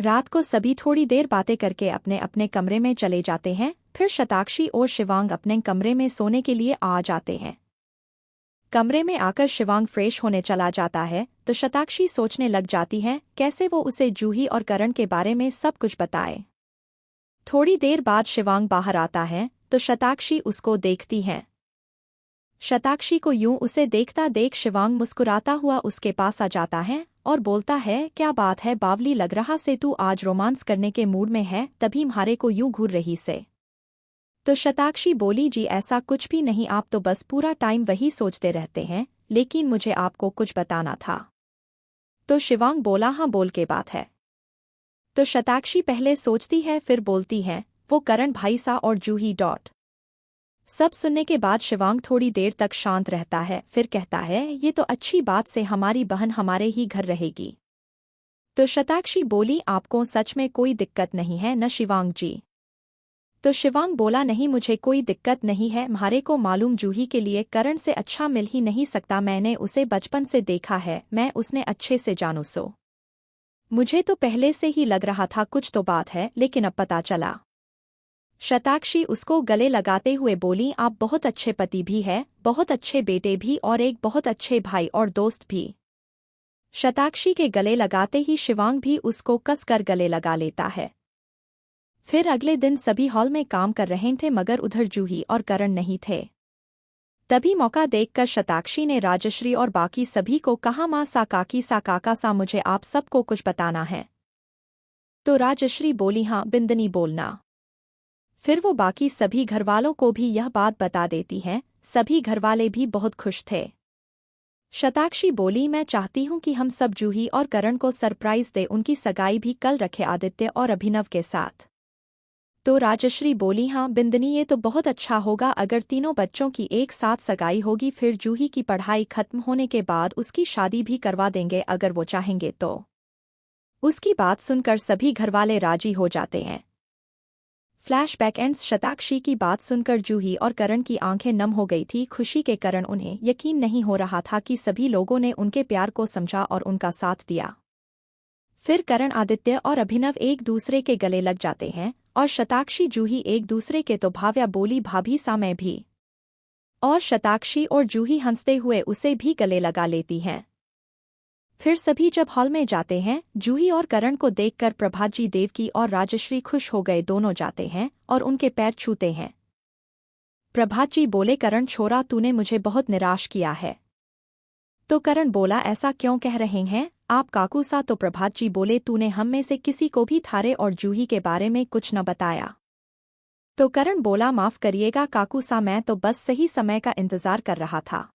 रात को सभी थोड़ी देर बातें करके अपने अपने कमरे में चले जाते हैं। फिर शताक्षी और शिवांग अपने कमरे में सोने के लिए आ जाते हैं। कमरे में आकर शिवांग फ्रेश होने चला जाता है तो शताक्षी सोचने लग जाती है कैसे वो उसे जूही और करण के बारे में सब कुछ बताए। थोड़ी देर बाद शिवांग बाहर आता है तो शताक्षी उसको देखती है। शताक्षी को यूं उसे देखता देख शिवांग मुस्कुराता हुआ उसके पास आ जाता है और बोलता है, क्या बात है बावली, लग रहा से तू आज रोमांस करने के मूड में है, तभी म्हारे को यूं घूर रही से। तो शताक्षी बोली, जी ऐसा कुछ भी नहीं, आप तो बस पूरा टाइम वही सोचते रहते हैं, लेकिन मुझे आपको कुछ बताना था। तो शिवांग बोला, हाँ बोल के बात है। तो शताक्षी पहले सोचती है फिर बोलती है, वो करण भाई सा और जूही डॉट। सब सुनने के बाद शिवांग थोड़ी देर तक शांत रहता है, फिर कहता है, ये तो अच्छी बात से हमारी बहन हमारे ही घर रहेगी। तो शताक्षी बोली, आपको सच में कोई दिक्कत नहीं है न शिवांग जी? तो शिवांग बोला, नहीं मुझे कोई दिक्कत नहीं है, म्हारे को मालूम जूही के लिए करण से अच्छा मिल ही नहीं सकता, मैंने उसे बचपन से देखा है, मैं उसने अच्छे से जानू सो। मुझे तो पहले से ही लग रहा था कुछ तो बात है, लेकिन अब पता चला। शताक्षी उसको गले लगाते हुए बोली, आप बहुत अच्छे पति भी है, बहुत अच्छे बेटे भी और एक बहुत अच्छे भाई और दोस्त भी। शताक्षी के गले लगाते ही शिवांग भी उसको कसकर गले लगा लेता है। फिर अगले दिन सभी हॉल में काम कर रहे थे मगर उधर जूही और करण नहीं थे। तभी मौका देखकर शताक्षी ने राजश्री और बाकी सभी को कहा, माँ सा काकी सा काका सा, मुझे आप सबको कुछ बताना है। तो राजश्री बोली, हाँ बिंदनी बोलना। फिर वो बाकी सभी घरवालों को भी यह बात बता देती हैं। सभी घरवाले भी बहुत खुश थे। शताक्षी बोली, मैं चाहती हूँ कि हम सब जूही और करण को सरप्राइज दे, उनकी सगाई भी कल रखे आदित्य और अभिनव के साथ। तो राजश्री बोली, हाँ बिंदनी, ये तो बहुत अच्छा होगा अगर तीनों बच्चों की एक साथ सगाई होगी, फिर जूही की पढ़ाई खत्म होने के बाद उसकी शादी भी करवा देंगे अगर वो चाहेंगे तो। उसकी बात सुनकर सभी घरवाले राजी हो जाते हैं। Flashback ends. शताक्षी की बात सुनकर जूही और करण की आंखें नम हो गई थी खुशी के कारण। उन्हें यकीन नहीं हो रहा था कि सभी लोगों ने उनके प्यार को समझा और उनका साथ दिया। फिर करण, आदित्य और अभिनव एक दूसरे के गले लग जाते हैं और शताक्षी जूही एक दूसरे के। तो भाव्या बोली, भाभी सा मैं भी। और शताक्षी और जूही हंसते हुए उसे भी गले लगा लेती हैं। फिर सभी जब हॉल में जाते हैं, जूही और करण को देखकर प्रभात जी, देवकी और राजश्री खुश हो गए। दोनों जाते हैं और उनके पैर छूते हैं। प्रभात जी बोले, करण छोरा, तूने मुझे बहुत निराश किया है। तो करण बोला, ऐसा क्यों कह रहे हैं आप काकू सा? तो प्रभात जी बोले, तूने हम में से किसी को भी थारे और जूही के बारे में कुछ न बताया। तो करण बोला, माफ करिएगा काकू सा, मैं तो बस सही समय का इंतजार कर रहा था।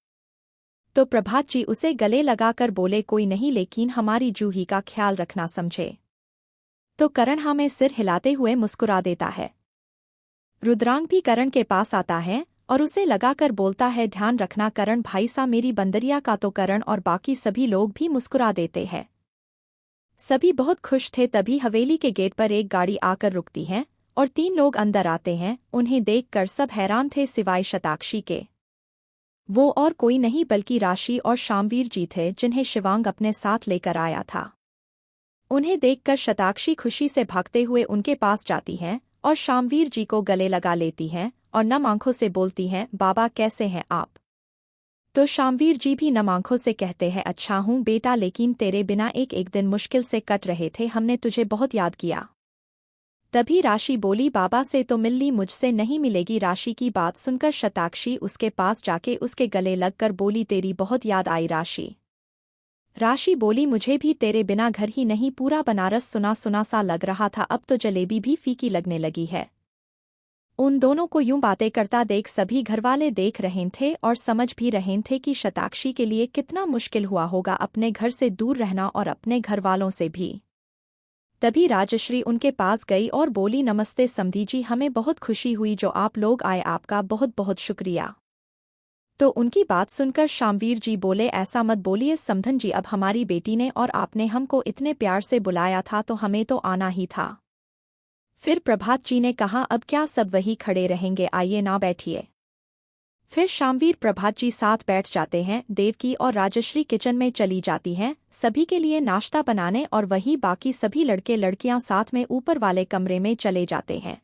तो प्रभात जी उसे गले लगाकर बोले, कोई नहीं, लेकिन हमारी जूही का ख्याल रखना, समझे? तो करण हाँ में सिर हिलाते हुए मुस्कुरा देता है। रुद्रांग भी करण के पास आता है और उसे लगाकर बोलता है, ध्यान रखना करण भाई सा मेरी बंदरिया का। तो करण और बाकी सभी लोग भी मुस्कुरा देते हैं। सभी बहुत खुश थे। तभी हवेली के गेट पर एक गाड़ी आकर रुकती है और 3 लोग अंदर आते हैं। उन्हें देखकर सब हैरान थे सिवाय शताक्षी के। वो और कोई नहीं बल्कि राशि और शामवीर जी थे, जिन्हें शिवांग अपने साथ लेकर आया था। उन्हें देखकर शताक्षी खुशी से भागते हुए उनके पास जाती है और शामवीर जी को गले लगा लेती हैं और नम आंखों से बोलती हैं, बाबा कैसे हैं आप? तो शामवीर जी भी नम आंखों से कहते हैं, अच्छा हूँ बेटा, लेकिन तेरे बिना एक एक दिन मुश्किल से कट रहे थे, हमने तुझे बहुत याद किया। तभी राशि बोली, बाबा से तो मिलनी मुझसे नहीं मिलेगी। राशि की बात सुनकर शताक्षी उसके पास जाके उसके गले लगकर बोली, तेरी बहुत याद आई राशि। राशि बोली, मुझे भी तेरे बिना घर ही नहीं पूरा बनारस सुना सुना सा लग रहा था, अब तो जलेबी भी फीकी लगने लगी है। उन दोनों को यूं बातें करता देख सभी घरवाले देख रहे थे और समझ भी रहे थे कि शताक्षी के लिए कितना मुश्किल हुआ होगा अपने घर से दूर रहना और अपने घरवालों से भी। तभी राजश्री उनके पास गई और बोली, नमस्ते समधी जी, हमें बहुत खुशी हुई जो आप लोग आए, आपका बहुत बहुत शुक्रिया। तो उनकी बात सुनकर शामवीर जी बोले, ऐसा मत बोलिए समधन जी, अब हमारी बेटी ने और आपने हमको इतने प्यार से बुलाया था तो हमें तो आना ही था। फिर प्रभात जी ने कहा, अब क्या सब वही खड़े रहेंगे, आइए ना बैठिए। फिर शामवीर प्रभात जी साथ बैठ जाते हैं। देवकी और राजश्री किचन में चली जाती हैं सभी के लिए नाश्ता बनाने, और वही बाकी सभी लड़के लड़कियां साथ में ऊपर वाले कमरे में चले जाते हैं।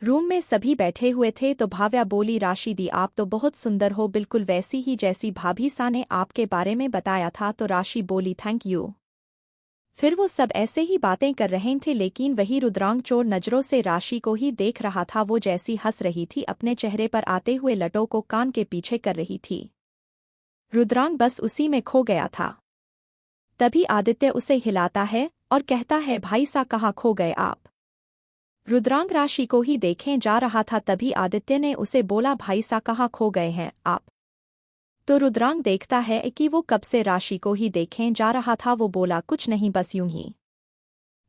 रूम में सभी बैठे हुए थे तो भाव्या बोली, राशि दी आप तो बहुत सुंदर हो, बिल्कुल वैसी ही जैसी भाभी सा ने आपके बारे में बताया था। तो राशि बोली, थैंक यू। फिर वो सब ऐसे ही बातें कर रहे थे, लेकिन वही रुद्रांग चोर नजरों से राशि को ही देख रहा था। वो जैसी हंस रही थी, अपने चेहरे पर आते हुए लटों को कान के पीछे कर रही थी। रुद्रांग बस उसी में खो गया था। तभी आदित्य उसे हिलाता है और कहता है, भाई सा कहाँ खो गए आप। रुद्रांग राशि को ही देखें जा रहा था, तभी आदित्य ने उसे बोला, भाई सा कहाँ खो गए हैं आप। तो रुद्रांग देखता है कि वो कब से राशि को ही देखें जा रहा था। वो बोला, कुछ नहीं, बस यूं ही।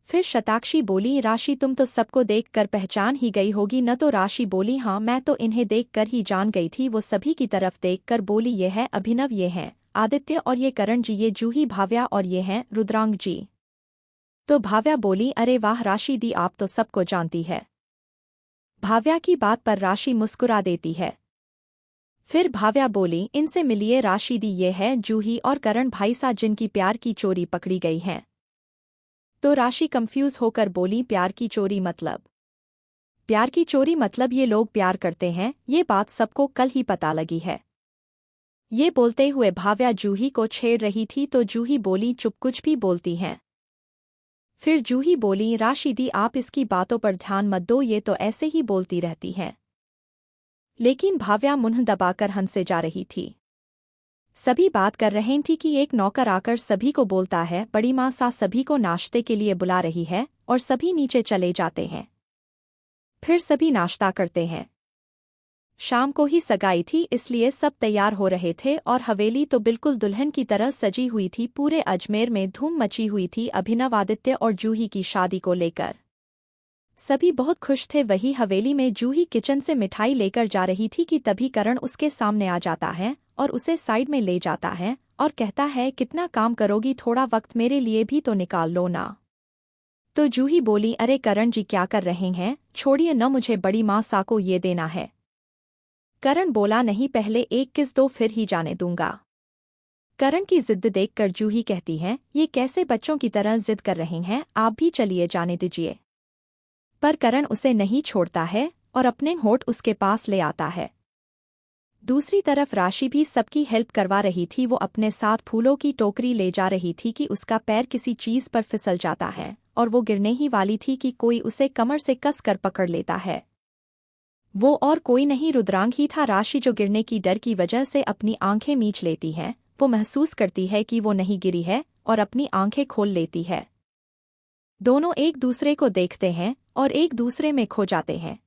फिर शताक्षी बोली, राशि तुम तो सबको देखकर पहचान ही गई होगी न। तो राशि बोली, हाँ मैं तो इन्हें देखकर ही जान गई थी। वो सभी की तरफ देखकर बोली, ये है अभिनव, ये हैं आदित्य, और ये करण जी, ये जूही भाव्या, और ये हैं रुद्रांग जी। तो भाव्या बोली, अरे वाह राशि दी, आप तो सबको जानती है। भाव्या की बात पर राशि मुस्कुरा देती है। फिर भाव्या बोली, इनसे मिलिए राशि दी, ये है जूही और करण भाई सा जिनकी प्यार की चोरी पकड़ी गई है। तो राशि कंफ्यूज होकर बोली, प्यार की चोरी मतलब? प्यार की चोरी मतलब ये लोग प्यार करते हैं, ये बात सबको कल ही पता लगी है। ये बोलते हुए भाव्या जूही को छेड़ रही थी, तो जूही बोली, चुप, कुछ भी बोलती हैं। फिर जूही बोली, राशि दी आप इसकी बातों पर ध्यान मत दो, ये तो ऐसे ही बोलती रहती है। लेकिन भाव्या मुंह दबाकर हंसे जा रही थी। सभी बात कर रहे थी कि एक नौकर आकर सभी को बोलता है, बड़ी माँ सा सभी को नाश्ते के लिए बुला रही है, और सभी नीचे चले जाते हैं। फिर सभी नाश्ता करते हैं। शाम को ही सगाई थी, इसलिए सब तैयार हो रहे थे, और हवेली तो बिल्कुल दुल्हन की तरह सजी हुई थी। पूरे अजमेर में धूम मची हुई थी अभिनव, आदित्य और जूही की शादी को लेकर। सभी बहुत खुश थे। वही हवेली में जूही किचन से मिठाई लेकर जा रही थी कि तभी करण उसके सामने आ जाता है और उसे साइड में ले जाता है और कहता है, कितना काम करोगी, थोड़ा वक्त मेरे लिए भी तो निकाल लो ना। तो जूही बोली, अरे करण जी क्या कर रहे हैं, छोड़िए न, मुझे बड़ी माँ सा को ये देना है। करण बोला, नहीं, पहले एक किस दो फिर ही जाने दूंगा। करण की जिद देखकर जूही कहती है, ये कैसे बच्चों की तरह जिद कर रहे हैं, आप भी चलिए, जाने दीजिए। पर करण उसे नहीं छोड़ता है और अपने होठ उसके पास ले आता है। दूसरी तरफ राशि भी सबकी हेल्प करवा रही थी। वो अपने साथ फूलों की टोकरी ले जा रही थी कि उसका पैर किसी चीज पर फिसल जाता है, और वो गिरने ही वाली थी कि कोई उसे कमर से कस कर पकड़ लेता है। वो और कोई नहीं, रुद्रांग ही था। राशि जो गिरने की डर की वजह से अपनी आंखें मीच लेती है, वो महसूस करती है कि वो नहीं गिरी है और अपनी आंखें खोल लेती है। दोनों एक दूसरे को देखते हैं और एक दूसरे में खो जाते हैं।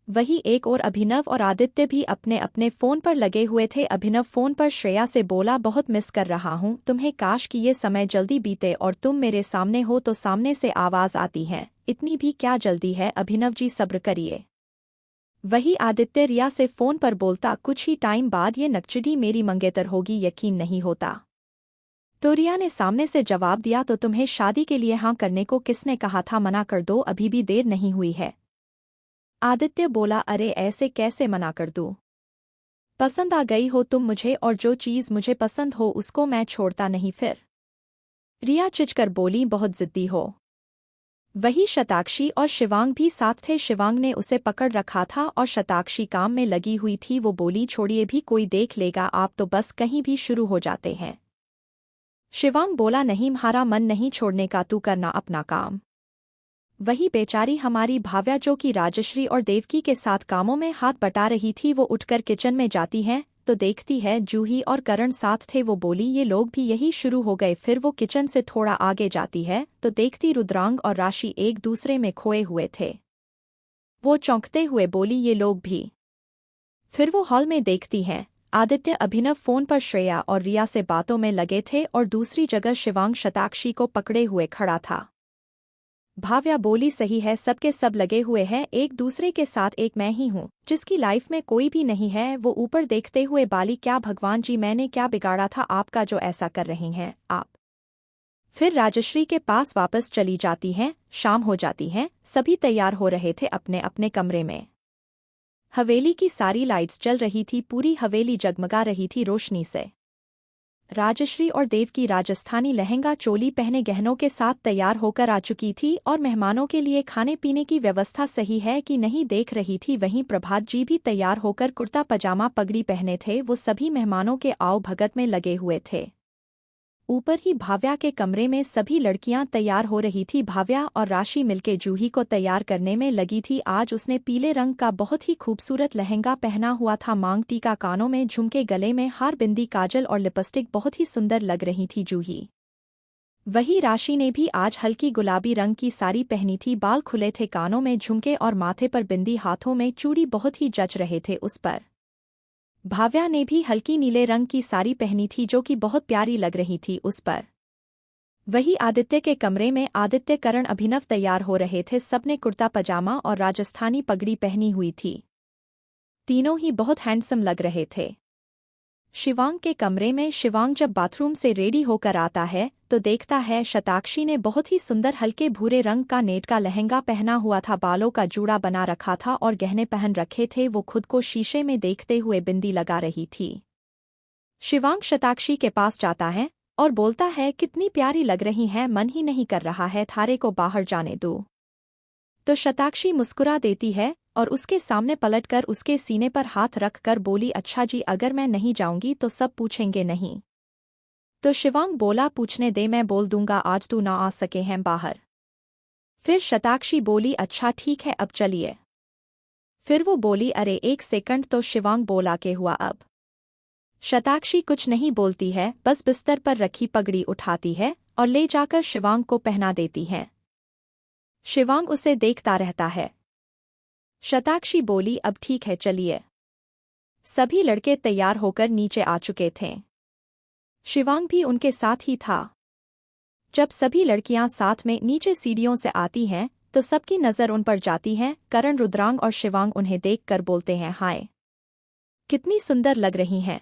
वही एक और अभिनव और आदित्य भी अपने अपने फोन पर लगे हुए थे। अभिनव फोन पर श्रेया से बोला, बहुत मिस कर रहा हूँ तुम्हें, काश कि ये समय जल्दी बीते और तुम मेरे सामने हो। तो सामने से आवाज आती है, इतनी भी क्या जल्दी है अभिनव जी, सब्र करिए। वही आदित्य रिया से फोन पर बोलता, कुछ ही टाइम बाद ये नकचड़ी मेरी मंगेतर होगी, यकीन नहीं होता। तो रिया ने सामने से जवाब दिया, तो तुम्हें शादी के लिए हाँ करने को किसने कहा था, मना कर दो, अभी भी देर नहीं हुई है। आदित्य बोला, अरे ऐसे कैसे मना कर दूं, पसंद आ गई हो तुम मुझे, और जो चीज मुझे पसंद हो उसको मैं छोड़ता नहीं फिर। रिया चिढ़कर बोली, बहुत जिद्दी हो। वही शताक्षी और शिवांग भी साथ थे। शिवांग ने उसे पकड़ रखा था और शताक्षी काम में लगी हुई थी। वो बोली, छोड़िए भी, कोई देख लेगा, आप तो बस कहीं भी शुरू हो जाते हैं। शिवांग बोला, नहीं, हमारा मन नहीं छोड़ने का, तू करना अपना काम। वही बेचारी हमारी भाव्या जो कि राजश्री और देवकी के साथ कामों में हाथ बटा रही थी, वो उठकर किचन में जाती है तो देखती है जूही और करण साथ थे। वो बोली, ये लोग भी यही शुरू हो गए। फिर वो किचन से थोड़ा आगे जाती है तो देखती रुद्रांग और राशि एक दूसरे में खोए हुए थे। वो चौंकते हुए बोली, ये लोग भी। फिर वो हॉल में देखती हैं आदित्य अभिनव फोन पर श्रेया और रिया से बातों में लगे थे, और दूसरी जगह शिवांग शताक्षी को पकड़े हुए खड़ा था। भाव्या बोली, सही है, सबके सब लगे हुए हैं एक दूसरे के साथ, एक मैं ही हूँ जिसकी लाइफ में कोई भी नहीं है। वो ऊपर देखते हुए बाली, क्या भगवान जी, मैंने क्या बिगाड़ा था आपका जो ऐसा कर रही हैं आप। फिर राजश्री के पास वापस चली जाती हैं। शाम हो जाती है, सभी तैयार हो रहे थे अपने अपने कमरे में। हवेली की सारी लाइट्स जल रही थी, पूरी हवेली जगमगा रही थी रोशनी से। राजश्री और देव की राजस्थानी लहंगा चोली पहने गहनों के साथ तैयार होकर आ चुकी थी और मेहमानों के लिए खाने पीने की व्यवस्था सही है कि नहीं देख रही थी। वहीं प्रभात जी भी तैयार होकर कुर्ता पजामा पगड़ी पहने थे। वो सभी मेहमानों के आओ भगत में लगे हुए थे। ऊपर ही भाव्या के कमरे में सभी लड़कियां तैयार हो रही थी। भाव्या और राशि मिलके जूही को तैयार करने में लगी थी। आज उसने पीले रंग का बहुत ही खूबसूरत लहंगा पहना हुआ था। मांग टीका, कानों में झुमके, गले में हार, बिंदी, काजल और लिपस्टिक, बहुत ही सुंदर लग रही थी जूही। वही राशि ने भी आज हल्की गुलाबी रंग की साड़ी पहनी थी। बाल खुले थे, कानों में झुमके और माथे पर बिंदी, हाथों में चूड़ी बहुत ही जच रहे थे उस पर। भाव्या ने भी हल्की नीले रंग की साड़ी पहनी थी जो कि बहुत प्यारी लग रही थी उस पर। वही आदित्य के कमरे में आदित्य, करण, अभिनव तैयार हो रहे थे। सबने कुर्ता पजामा और राजस्थानी पगड़ी पहनी हुई थी। तीनों ही बहुत हैंडसम लग रहे थे। शिवांग के कमरे में शिवांग जब बाथरूम से रेडी होकर आता है तो देखता है शताक्षी ने बहुत ही सुंदर हल्के भूरे रंग का नेट का लहंगा पहना हुआ था। बालों का जूड़ा बना रखा था और गहने पहन रखे थे। वो खुद को शीशे में देखते हुए बिंदी लगा रही थी। शिवांग शताक्षी के पास जाता है और बोलता है, कितनी प्यारी लग रही है, मन ही नहीं कर रहा है थारे को बाहर जाने दो। तो शताक्षी मुस्कुरा देती है और उसके सामने पलटकर उसके सीने पर हाथ रखकर बोली, अच्छा जी, अगर मैं नहीं जाऊंगी तो सब पूछेंगे नहीं? तो शिवांग बोला, पूछने दे, मैं बोल दूंगा आज तू ना आ सके हैं बाहर। फिर शताक्षी बोली, अच्छा ठीक है, अब चलिए। फिर वो बोली, अरे एक सेकंड। तो शिवांग बोला, के हुआ अब? शताक्षी कुछ नहीं बोलती है, बस बिस्तर पर रखी पगड़ी उठाती है और ले जाकर शिवांग को पहना देती है। शिवांग उसे देखता रहता है। शताक्षी बोली, अब ठीक है, चलिए। सभी लड़के तैयार होकर नीचे आ चुके थे। शिवांग भी उनके साथ ही था। जब सभी लड़कियां साथ में नीचे सीढ़ियों से आती हैं तो सबकी नज़र उन पर जाती है। करण, रुद्रांग और शिवांग उन्हें देखकर बोलते हैं, हाय, कितनी सुंदर लग रही हैं।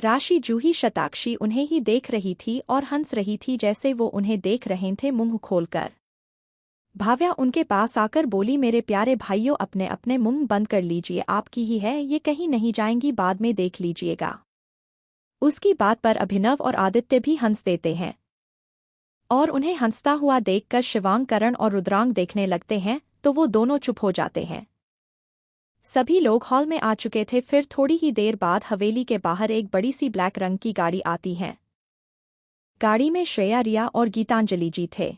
राशि, जूही, शताक्षी उन्हें ही देख रही थी और हंस रही थी जैसे वो उन्हें देख रहे थे मुंह खोलकर। भाव्या उनके पास आकर बोली, मेरे प्यारे भाइयों, अपने अपने मुंह बंद कर लीजिए, आपकी ही है ये, कहीं नहीं जाएंगी, बाद में देख लीजिएगा। उसकी बात पर अभिनव और आदित्य भी हंस देते हैं और उन्हें हंसता हुआ देखकर शिवांग, करण और रुद्रांग देखने लगते हैं तो वो दोनों चुप हो जाते हैं। सभी लोग हॉल में आ चुके थे। फिर थोड़ी ही देर बाद हवेली के बाहर एक बड़ी सी ब्लैक रंग की गाड़ी आती है। गाड़ी में श्रेया, रिया और गीतांजलि जी थे।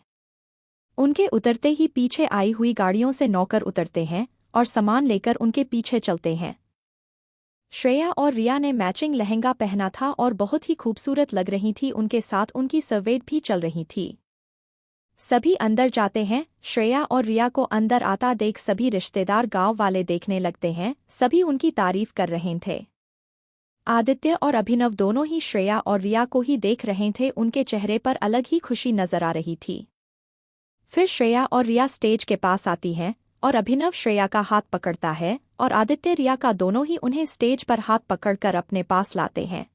उनके उतरते ही पीछे आई हुई गाड़ियों से नौकर उतरते हैं और सामान लेकर उनके पीछे चलते हैं। श्रेया और रिया ने मैचिंग लहंगा पहना था और बहुत ही खूबसूरत लग रही थी। उनके साथ उनकी सर्वेंट भी चल रही थी। सभी अंदर जाते हैं। श्रेया और रिया को अंदर आता देख सभी रिश्तेदार, गांव वाले देखने लगते हैं। सभी उनकी तारीफ कर रहे थे। आदित्य और अभिनव दोनों ही श्रेया और रिया को ही देख रहे थे। उनके चेहरे पर अलग ही खुशी नजर आ रही थी। फिर श्रेया और रिया स्टेज के पास आती हैं और अभिनव श्रेया का हाथ पकड़ता है और आदित्य, रिया का, दोनों ही उन्हें स्टेज पर हाथ पकड़कर अपने पास लाते हैं।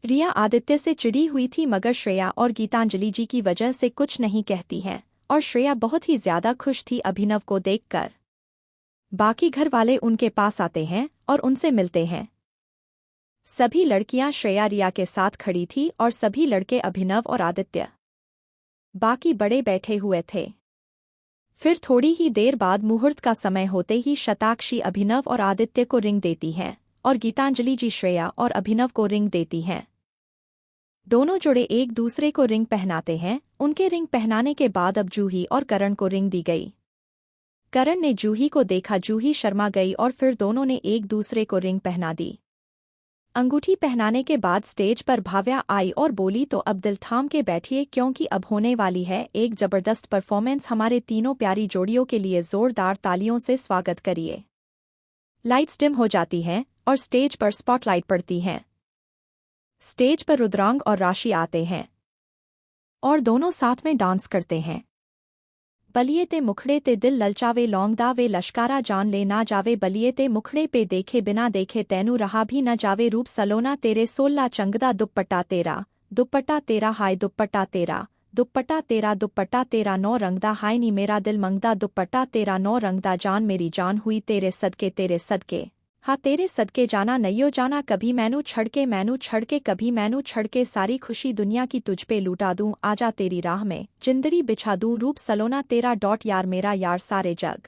रिया आदित्य से चिढ़ी हुई थी मगर श्रेया और गीतांजलि जी की वजह से कुछ नहीं कहती हैं और श्रेया बहुत ही ज्यादा खुश थी अभिनव को देखकर। बाकी घर वाले उनके पास आते हैं और उनसे मिलते हैं। सभी लड़कियां श्रेया, रिया के साथ खड़ी थी और सभी लड़के अभिनव और आदित्य, बाकी बड़े बैठे हुए थे। फिर थोड़ी ही देर बाद मुहूर्त का समय होते ही शताक्षी अभिनव और आदित्य को रिंग देती हैं और गीतांजलि जी श्रेया और अभिनव को रिंग देती हैं। दोनों जोड़े एक दूसरे को रिंग पहनाते हैं। उनके रिंग पहनाने के बाद अब जूही और करण को रिंग दी गई। करण ने जूही को देखा, जूही शर्मा गई और फिर दोनों ने एक दूसरे को रिंग पहना दी। अंगूठी पहनाने के बाद स्टेज पर भाव्या आई और बोली, तो अब दिल थाम के बैठिए क्योंकि अब होने वाली है एक जबरदस्त परफॉर्मेंस। हमारे तीनों प्यारी जोड़ियों के लिए जोरदार तालियों से स्वागत करिए। लाइट्स डिम हो जाती हैं और स्टेज पर स्पॉटलाइट पड़ती हैं। स्टेज पर रुद्रांग और राशि आते हैं और दोनों साथ में डांस करते हैं। बलिए ते मुखड़े ते दिल ललचावे, लौंगदा वे लश्कारा जान ले ना जावे। बलिए ते मुखड़े पे देखे बिना देखे तैनू रहा भी न जावे। रूप सलोना तेरे सोला चंगदा दुपट्टा तेरा हाय दुपट्टा तेरा। दुपट्टा तेरा नौ रंगदा हाय नी मेरा दिल मंगदा दुपट्टा तेरा नौ रंगदा जान मेरी जान हुई तेरे सदके हाँ तेरे सदके जाना नैयो जाना कभी मैनू छड़ के कभी मैनू छड़ के सारी खुशी दुनिया की तुझ पे लूटा दूं आजा तेरी राह में जिंदड़ी बिछा दूं रूप सलोना तेरा डॉट यार मेरा यार सारे जग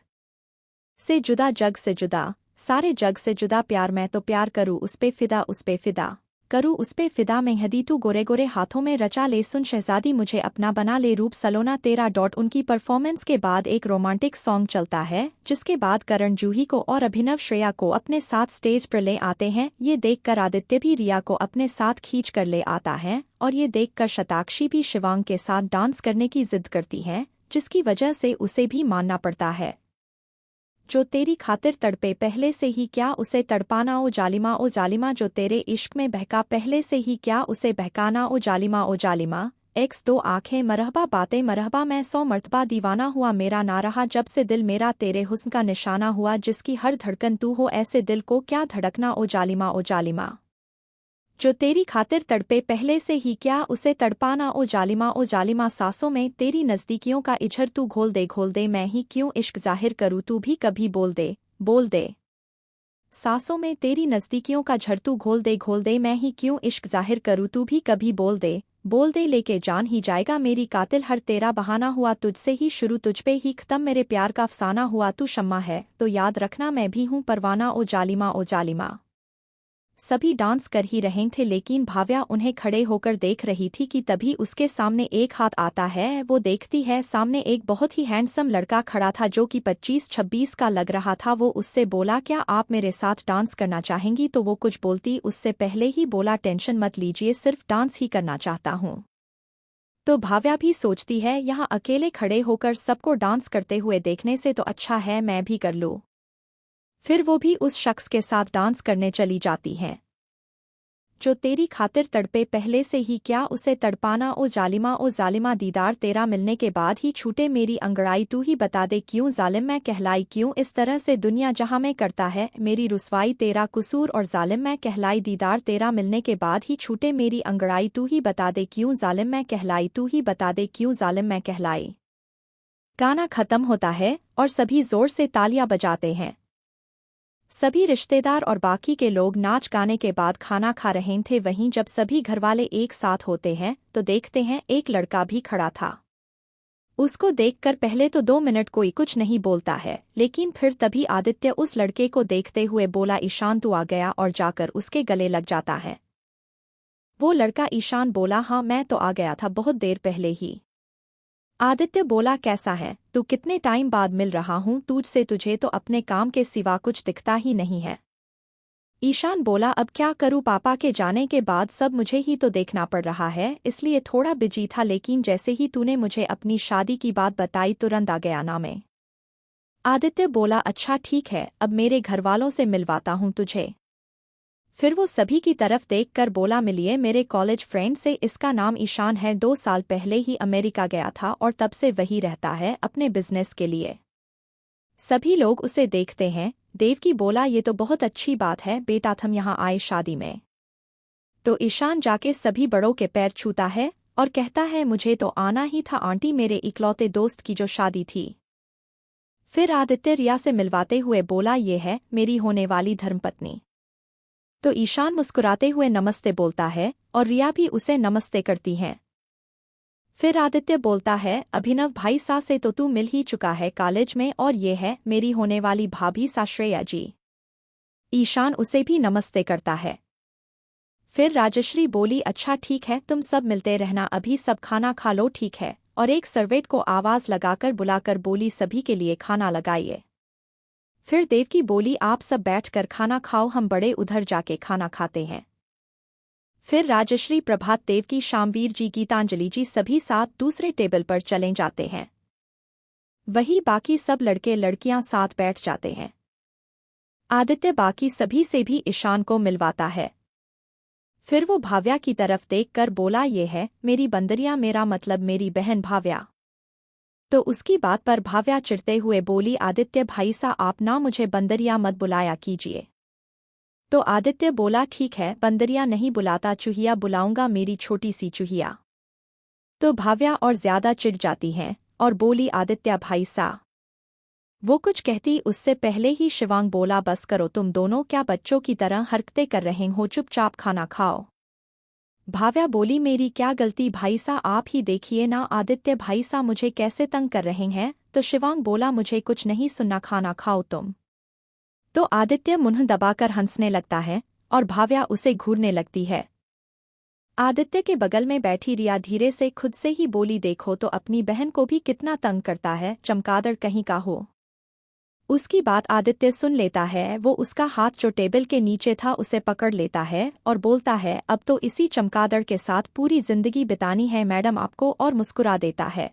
से जुदा सारे जग से जुदा प्यार मैं तो प्यार करूँ उस पे फिदा करूँ उस पे फिदा मैं हदी तू गोरे गोरे हाथों में रचा ले सुन शहजादी मुझे अपना बना ले रूप सलोना तेरा डॉट उनकी परफॉर्मेंस के बाद एक रोमांटिक सॉन्ग चलता है जिसके बाद करण जूही को और अभिनव श्रेया को अपने साथ स्टेज पर ले आते हैं। ये देखकर आदित्य भी रिया को अपने साथ खींच कर ले आता है और ये देखकर शताक्षी भी शिवांग के साथ डांस करने की जिद करती है जिसकी वजह से उसे भी मानना पड़ता है। जो तेरी खातिर तड़पे पहले से ही क्या उसे तड़पाना ओ जालिमा जो तेरे इश्क में बहका पहले से ही क्या उसे बहकाना ओ जालिमा एक्स दो आंखें मरहबा बातें मरहबा मैं 100 मर्तबा दीवाना हुआ मेरा ना रहा जब से दिल मेरा तेरे हुस्न का निशाना हुआ जिसकी हर धड़कन तू हो ऐसे दिल को क्या धड़कना ओ जालिमा जो तेरी खातिर तड़पे पहले से ही क्या उसे तड़पाना ओ जालिमा सांसों में तेरी नज़दीकियों का इजहर तू घोल दे मैं ही क्यों इश्क जाहिर करूँ तू भी कभी बोल दे सांसों में तेरी नज़दीकियों का झर तू घोल दे मैं ही क्यों इश्क जाहिर करूँ तू भी कभी बोल दे लेके जान ही जाएगा मेरी कातिल हर तेरा बहाना हुआ तुझसे ही शुरू तुझ पे ही ख़त्म मेरे प्यार का अफसाना हुआ तू शम्मा है तो याद रखना मैं भी हूँ परवाना ओ जालिमा। सभी डांस कर ही रहे थे लेकिन भाव्या उन्हें खड़े होकर देख रही थी कि तभी उसके सामने एक हाथ आता है। वो देखती है सामने एक बहुत ही हैंडसम लड़का खड़ा था जो कि 25-26 का लग रहा था। वो उससे बोला क्या आप मेरे साथ डांस करना चाहेंगी तो वो कुछ बोलती उससे पहले ही बोला टेंशन मत लीजिए सिर्फ डांस ही करना चाहता हूँ। तो भाव्या भी सोचती है यहाँ अकेले खड़े होकर सबको डांस करते हुए देखने से तो अच्छा है मैं भी कर लूँ। फिर वो भी उस शख्स के साथ डांस करने चली जाती हैं। जो तेरी खातिर तड़पे पहले से ही क्या उसे तड़पाना ओ जालिमा दीदार तेरा मिलने के बाद ही छूटे मेरी अंगड़ाई तू ही बता दे क्यों जालिम मैं कहलाई क्यों इस तरह से दुनिया जहां में करता है मेरी रुसवाई तेरा कसूर और जालिम मैं कहलाई दीदार तेरा मिलने के बाद ही छूटे मेरी अंगड़ाई तू ही बता दे क्यों जालिम मैं कहलाई तू ही बता दे क्यों जालिम मैं कहलाई। गाना खत्म होता है और सभी जोर से तालियां बजाते हैं। सभी रिश्तेदार और बाकी के लोग नाच गाने के बाद खाना खा रहे थे। वहीं जब सभी घरवाले एक साथ होते हैं तो देखते हैं एक लड़का भी खड़ा था। उसको देखकर पहले तो 2 मिनट कोई कुछ नहीं बोलता है लेकिन फिर तभी आदित्य उस लड़के को देखते हुए बोला ईशान तू आ गया और जाकर उसके गले लग जाता है। वो लड़का ईशान बोला हाँ मैं तो आ गया था बहुत देर पहले ही। आदित्य बोला कैसा है तू कितने टाइम बाद मिल रहा हूँ तुझसे तुझे तो अपने काम के सिवा कुछ दिखता ही नहीं है। ईशान बोला अब क्या करूँ पापा के जाने के बाद सब मुझे ही तो देखना पड़ रहा है इसलिए थोड़ा बिजी था लेकिन जैसे ही तूने मुझे अपनी शादी की बात बताई तुरंत आ गया ना मैं। आदित्य बोला अच्छा ठीक है अब मेरे घरवालों से मिलवाता हूँ तुझे। फिर वो सभी की तरफ देखकर बोला मिलिए मेरे कॉलेज फ्रेंड से इसका नाम ईशान है 2 साल पहले ही अमेरिका गया था और तब से वही रहता है अपने बिजनेस के लिए। सभी लोग उसे देखते हैं। देवकी बोला ये तो बहुत अच्छी बात है बेटा तुम यहाँ आए शादी में। तो ईशान जाके सभी बड़ों के पैर छूता है और कहता है मुझे तो आना ही था आंटी मेरे इकलौते दोस्त की जो शादी थी। फिर आदित्य रिया से मिलवाते हुए बोला ये है मेरी होने वाली धर्मपत्नी। तो ईशान मुस्कुराते हुए नमस्ते बोलता है और रिया भी उसे नमस्ते करती हैं। फिर आदित्य बोलता है अभिनव भाई सा से तो तू मिल ही चुका है कॉलेज में और ये है मेरी होने वाली भाभी सा श्रेया जी। ईशान उसे भी नमस्ते करता है। फिर राजश्री बोली अच्छा ठीक है तुम सब मिलते रहना अभी सब खाना खा लो ठीक है और एक सर्वेंट को आवाज लगाकर बुलाकर बोली सभी के लिए खाना लगाइए। फिर देवकी बोली आप सब बैठकर खाना खाओ हम बड़े उधर जाके खाना खाते हैं। फिर राजश्री प्रभात देवकी शामवीर जी गीतांजलि जी सभी साथ दूसरे टेबल पर चले जाते हैं। वही बाकी सब लड़के लड़कियां साथ बैठ जाते हैं। आदित्य बाकी सभी से भी ईशान को मिलवाता है। फिर वो भाव्या की तरफ देखकर बोला ये है मेरी बंदरिया मेरा मतलब मेरी बहन भाव्या। तो उसकी बात पर भाव्या चिढ़ते हुए बोली आदित्य भाई सा आप ना मुझे बंदरिया मत बुलाया कीजिए। तो आदित्य बोला ठीक है बंदरिया नहीं बुलाता चूहिया बुलाऊंगा मेरी छोटी सी चूहिया। तो भाव्या और ज्यादा चिढ़ जाती हैं और बोली आदित्य भाई सा। वो कुछ कहती उससे पहले ही शिवांग बोला बस करो तुम दोनों क्या बच्चों की तरह हरकतें कर रहे हो चुपचाप खाना खाओ। भाव्या बोली मेरी क्या गलती भाई सा आप ही देखिए ना आदित्य भाई सा मुझे कैसे तंग कर रहे हैं। तो शिवांग बोला मुझे कुछ नहीं सुनना खाना खाओ तुम। तो आदित्य मुंह दबाकर हंसने लगता है और भाव्या उसे घूरने लगती है। आदित्य के बगल में बैठी रिया धीरे से खुद से ही बोली देखो तो अपनी बहन को भी कितना तंग करता है चमगादड़ कहीं का हो। उसकी बात आदित्य सुन लेता है। वो उसका हाथ जो टेबल के नीचे था उसे पकड़ लेता है और बोलता है अब तो इसी चमगादड़ के साथ पूरी जिंदगी बितानी है मैडम आपको और मुस्कुरा देता है।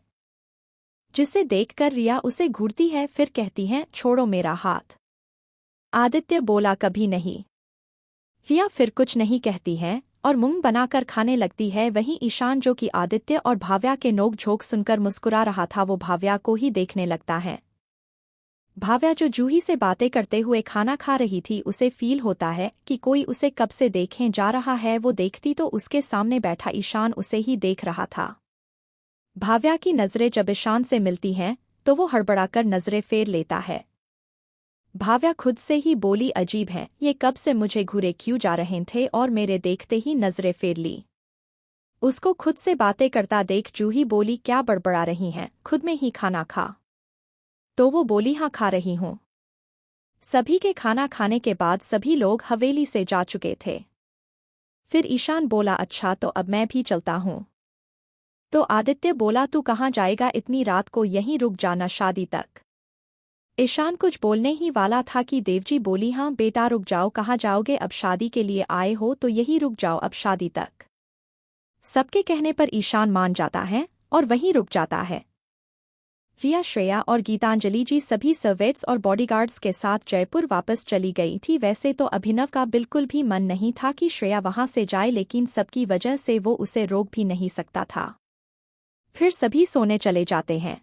जिसे देखकर रिया उसे घूरती है फिर कहती है छोड़ो मेरा हाथ। आदित्य बोला कभी नहीं। रिया फिर कुछ नहीं कहती है और मुंह बनाकर खाने लगती है। वहीं ईशान जो कि आदित्य और भाव्या के नोक-झोंक सुनकर मुस्कुरा रहा था वो भाव्या को ही देखने लगता है। भाव्या जो जूही से बातें करते हुए खाना खा रही थी उसे फील होता है कि कोई उसे कब से देखे जा रहा है। वो देखती तो उसके सामने बैठा ईशान उसे ही देख रहा था। भाव्या की नजरें जब ईशान से मिलती हैं तो वो हड़बड़ाकर नजरें फेर लेता है। भाव्या खुद से ही बोली अजीब है ये कब से मुझे घूरे क्यों जा रहे थे और मेरे देखते ही नजरें फेर ली। उसको खुद से बातें करता देख जूही बोली क्या बड़बड़ा रही हैं खुद में ही खाना खा। तो वो बोली हाँ खा रही हूँ। सभी के खाना खाने के बाद सभी लोग हवेली से जा चुके थे। फिर ईशान बोला अच्छा तो अब मैं भी चलता हूँ। तो आदित्य बोला तू कहाँ जाएगा इतनी रात को यहीं रुक जाना शादी तक। ईशान कुछ बोलने ही वाला था कि देवजी बोली हाँ बेटा रुक जाओ कहाँ जाओगे अब शादी के लिए आए हो तो यहीं रुक जाओ अब शादी तक। सबके कहने पर ईशान मान जाता है और वहीं रुक जाता है। रिया श्रेया और गीतांजलि जी सभी सर्वेंट्स और बॉडीगार्ड्स के साथ जयपुर वापस चली गई थी। वैसे तो अभिनव का बिल्कुल भी मन नहीं था कि श्रेया वहां से जाए लेकिन सबकी वजह से वो उसे रोक भी नहीं सकता था। फिर सभी सोने चले जाते हैं।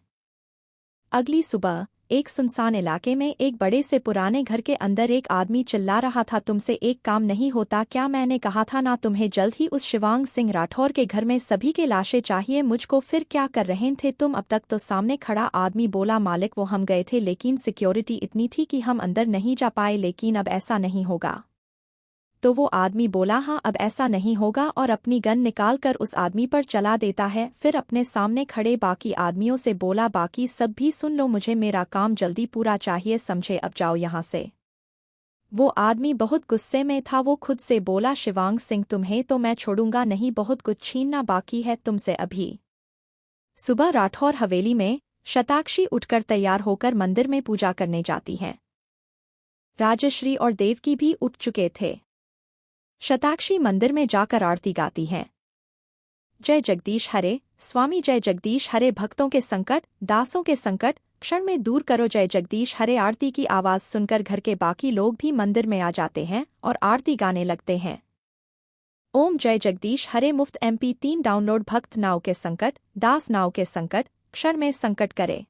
अगली सुबह एक सुनसान इलाके में एक बड़े से पुराने घर के अंदर एक आदमी चिल्ला रहा था तुमसे एक काम नहीं होता क्या मैंने कहा था ना तुम्हें जल्द ही उस शिवांग सिंह राठौर के घर में सभी के लाशें चाहिए मुझको फिर क्या कर रहे थे तुम अब तक। तो सामने खड़ा आदमी बोला मालिक वो हम गए थे लेकिन सिक्योरिटी इतनी थी कि हम अंदर नहीं जा पाए लेकिन अब ऐसा नहीं होगा। तो वो आदमी बोला हाँ अब ऐसा नहीं होगा और अपनी गन निकालकर उस आदमी पर चला देता है। फिर अपने सामने खड़े बाकी आदमियों से बोला बाकी सब भी सुन लो मुझे मेरा काम जल्दी पूरा चाहिए समझे अब जाओ यहाँ से। वो आदमी बहुत गुस्से में था। वो खुद से बोला शिवांग सिंह तुम्हें तो मैं छोड़ूंगा नहीं बहुत कुछ छीनना बाकी है तुमसे अभी। सुबह राठौर हवेली में शताक्षी उठकर तैयार होकर मंदिर में पूजा करने जाती हैं। राजश्री और देवकी भी उठ चुके थे। शताक्षी मंदिर में जाकर आरती गाती हैं। जय जगदीश हरे स्वामी जय जगदीश हरे भक्तों के संकट दासों के संकट क्षण में दूर करो जय जगदीश हरे। आरती की आवाज सुनकर घर के बाकी लोग भी मंदिर में आ जाते हैं और आरती गाने लगते हैं। ओम जय जगदीश हरे मुफ्त MP3 डाउनलोड भक्त नाव के संकट दास नाव के संकट क्षण में संकट करे।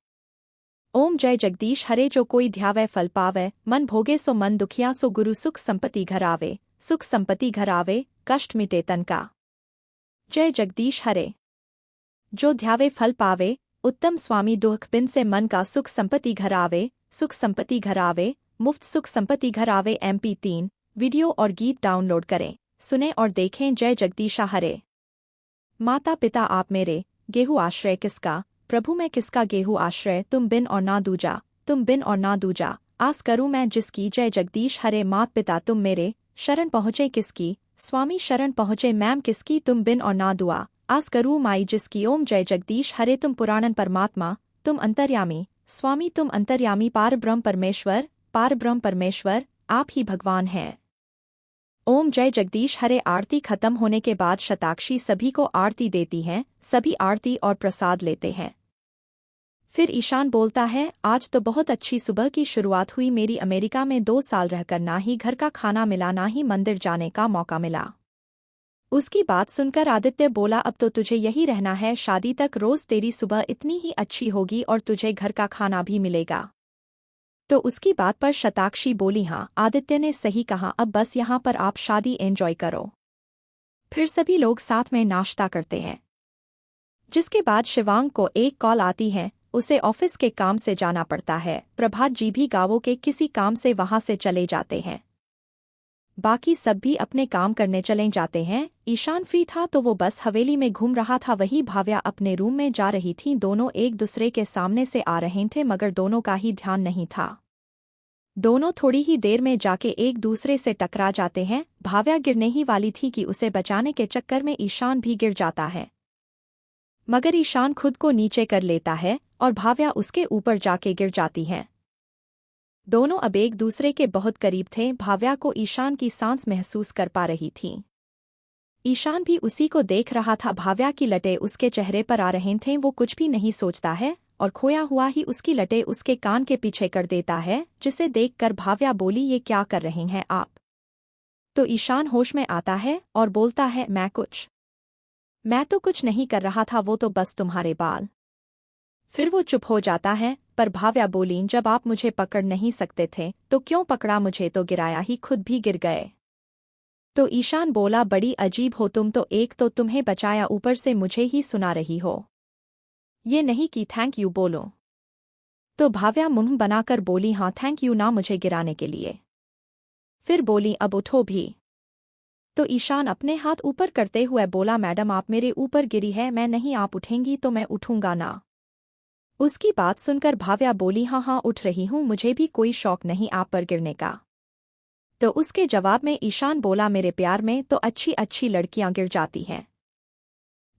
ओम जय जगदीश हरे जो कोई ध्यावै फल पावै मन भोगे सो मन दुखिया सो गुरु सुख संपत्ति घर आवे सुख संपत्ति घर आवे कष्ट मिटे तन का। जय जगदीश हरे जो ध्यावे फल पावे उत्तम स्वामी दुख बिन से मन का सुख संपत्ति घर आवे सुख संपत्ति घर आवे मुफ्त सुख संपत्ति घर आवे। MP3 वीडियो और गीत डाउनलोड करें सुने और देखें। जय जगदीशा हरे। माता पिता आप मेरे गेहूँ आश्रय किसका प्रभु मैं किसका गेहूँ आश्रय तुम बिन और ना दूजा तुम बिन और ना दूजा आस करूँ मैं जिसकी। जय जगदीश हरे मात पिता तुम मेरे शरण पहुँचे किसकी स्वामी शरण पहुँचे मैम किसकी तुम बिन और ना दुआ आस करूँ माई जिसकी। ओम जय जगदीश हरे तुम पुराणन परमात्मा तुम अंतर्यामी स्वामी तुम अंतर्यामी पार ब्रह्म परमेश्वर आप ही भगवान हैं। ओम जय जगदीश हरे। आरती खत्म होने के बाद शताक्षी सभी को आरती देती हैं। सभी आरती और प्रसाद लेते हैं। फिर ईशान बोलता है आज तो बहुत अच्छी सुबह की शुरुआत हुई। मेरी अमेरिका में 2 साल रहकर ना ही घर का खाना मिला ना ही मंदिर जाने का मौका मिला। उसकी बात सुनकर आदित्य बोला अब तो तुझे यही रहना है शादी तक रोज तेरी सुबह इतनी ही अच्छी होगी और तुझे घर का खाना भी मिलेगा। तो उसकी बात पर शताक्षी बोली हाँ आदित्य ने सही कहा अब बस यहाँ पर आप शादी एंजॉय करो। फिर सभी लोग साथ में नाश्ता करते हैं। जिसके बाद शिवांग को एक कॉल आती है। उसे ऑफिस के काम से जाना पड़ता है। प्रभात जी भी गांवों के किसी काम से वहां से चले जाते हैं। बाकी सब भी अपने काम करने चले जाते हैं। ईशान फ्री था तो वो बस हवेली में घूम रहा था। वही भाव्या अपने रूम में जा रही थी। दोनों एक दूसरे के सामने से आ रहे थे मगर दोनों का ही ध्यान नहीं था। दोनों थोड़ी ही देर में जाके एक दूसरे से टकरा जाते हैं। भाव्या गिरने ही वाली थी कि उसे बचाने के चक्कर में ईशान भी गिर जाता है, मगर ईशान खुद को नीचे कर लेता है और भाव्या उसके ऊपर जाके गिर जाती है। दोनों अब एक दूसरे के बहुत करीब थे। भाव्या को ईशान की सांस महसूस कर पा रही थी। ईशान भी उसी को देख रहा था। भाव्या की लटें उसके चेहरे पर आ रहे थे। वो कुछ भी नहीं सोचता है और खोया हुआ ही उसकी लटें उसके कान के पीछे कर देता है, जिसे देखकर भाव्या बोली, ये क्या कर रहे हैं आप? तो ईशान होश में आता है और बोलता है, मैं तो कुछ नहीं कर रहा था, वो तो बस तुम्हारे बाल। फिर वो चुप हो जाता है। पर भाव्या बोली, जब आप मुझे पकड़ नहीं सकते थे तो क्यों पकड़ा मुझे? तो गिराया ही, खुद भी गिर गए। तो ईशान बोला, बड़ी अजीब हो तुम तो, एक तो तुम्हें बचाया, ऊपर से मुझे ही सुना रही हो। ये नहीं कि थैंक यू बोलो। तो भाव्या मुंह बनाकर बोली, हाँ थैंक यू ना मुझे गिराने के लिए। फिर बोली, अब उठो भी। तो ईशान अपने हाथ ऊपर करते हुए बोला, मैडम आप मेरे ऊपर गिरी है, मैं नहीं, आप उठेंगी तो मैं उठूंगा ना। उसकी बात सुनकर भाव्या बोली, हाँ हाँ उठ रही हूँ, मुझे भी कोई शौक नहीं आप पर गिरने का। तो उसके जवाब में ईशान बोला, मेरे प्यार में तो अच्छी अच्छी लड़कियां गिर जाती हैं।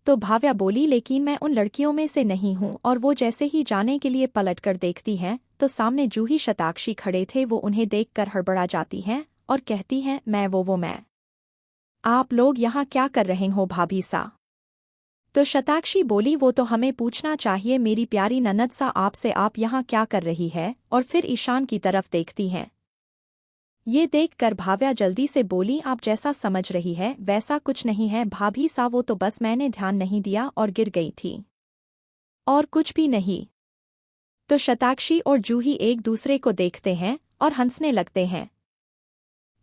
तो भाव्या बोली, लेकिन मैं उन लड़कियों में से नहीं हूँ। और वो जैसे ही जाने के लिए पलट कर देखती हैं तो सामने जूही शताक्षी खड़े थे। वो उन्हें देखकर हड़बड़ा जाती हैं और कहती हैं, मैं। आप लोग यहाँ क्या कर रहे हो भाभी सा? तो शताक्षी बोली, वो तो हमें पूछना चाहिए मेरी प्यारी ननद सा आपसे, आप यहाँ क्या कर रही है? और फिर ईशान की तरफ देखती हैं। ये देखकर भाव्या जल्दी से बोली, आप जैसा समझ रही है वैसा कुछ नहीं है भाभी सा, वो तो बस मैंने ध्यान नहीं दिया और गिर गई थी, और कुछ भी नहीं। तो शताक्षी और जूही एक दूसरे को देखते हैं और हंसने लगते हैं।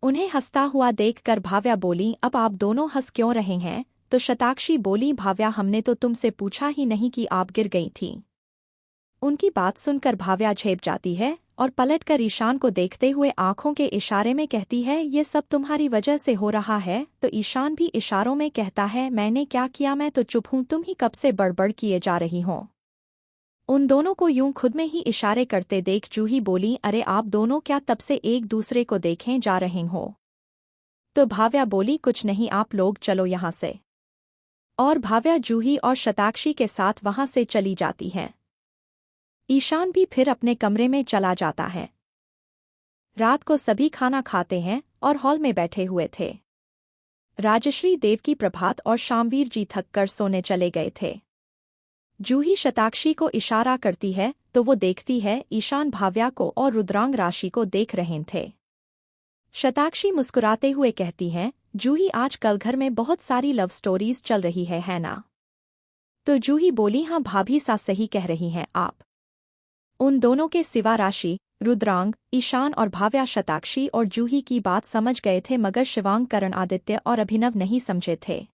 उन्हें हंसता हुआ देखकर भाव्या बोली, अब आप दोनों हंस क्यों रहे हैं? तो शताक्षी बोली, भाव्या हमने तो तुमसे पूछा ही नहीं कि आप गिर गई थी। उनकी बात सुनकर भाव्या झेप जाती है और पलटकर ईशान को देखते हुए आंखों के इशारे में कहती है, ये सब तुम्हारी वजह से हो रहा है। तो ईशान भी इशारों में कहता है, मैंने क्या किया? मैं तो चुप हूँ, तुम ही कब से बड़बड़ किए जा रही हो। उन दोनों को यूं खुद में ही इशारे करते देख जूही बोली, अरे आप दोनों क्या तब से एक दूसरे को देखें जा रहे हो? तो भाव्या बोली, कुछ नहीं, आप लोग चलो यहाँ से। और भाव्या जूही और शताक्षी के साथ वहां से चली जाती है। ईशान भी फिर अपने कमरे में चला जाता है। रात को सभी खाना खाते हैं और हॉल में बैठे हुए थे। राजश्री, देवकी, प्रभात और शामवीर जी थक कर सोने चले गए थे। जूही शताक्षी को इशारा करती है तो वो देखती है ईशान भाव्या को और रुद्रांग राशि को देख रहे थे। शताक्षी मुस्कुराते हुए कहती हैं, जूही आजकल घर में बहुत सारी लव स्टोरीज चल रही है ना? तो जूही बोली, हाँ भाभी सा सही कह रही हैं आप। उन दोनों के सिवा राशि, रुद्रांग, ईशान और भाव्या शताक्षी और जूही की बात समझ गए थे, मगर शिवांग, करण, आदित्य और अभिनव नहीं समझे थे।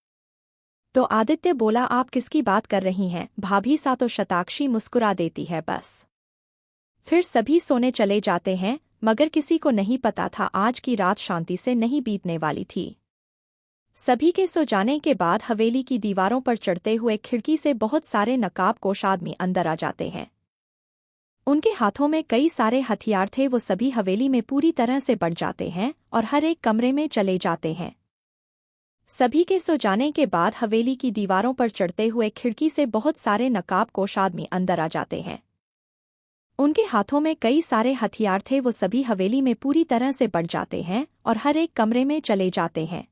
तो आदित्य बोला, आप किसकी बात कर रही हैं भाभी सा? तो शताक्षी मुस्कुरा देती है बस। फिर सभी सोने चले जाते हैं, मगर किसी को नहीं पता था आज की रात शांति से नहीं बीतने वाली थी। सभी के सो जाने के बाद हवेली की दीवारों पर चढ़ते हुए खिड़की से बहुत सारे नकाबपोश आदमी अंदर आ जाते हैं। उनके हाथों में कई सारे हथियार थे। वो सभी हवेली में पूरी तरह से बढ़ जाते हैं और हर एक कमरे में चले जाते हैं। सभी के सो जाने के बाद हवेली की दीवारों पर चढ़ते हुए खिड़की से बहुत सारे नकाबपोश आदमी अंदर आ जाते हैं। उनके हाथों में कई सारे हथियार थे। वो सभी हवेली में पूरी तरह से बढ़ जाते हैं और हर एक कमरे में चले जाते हैं।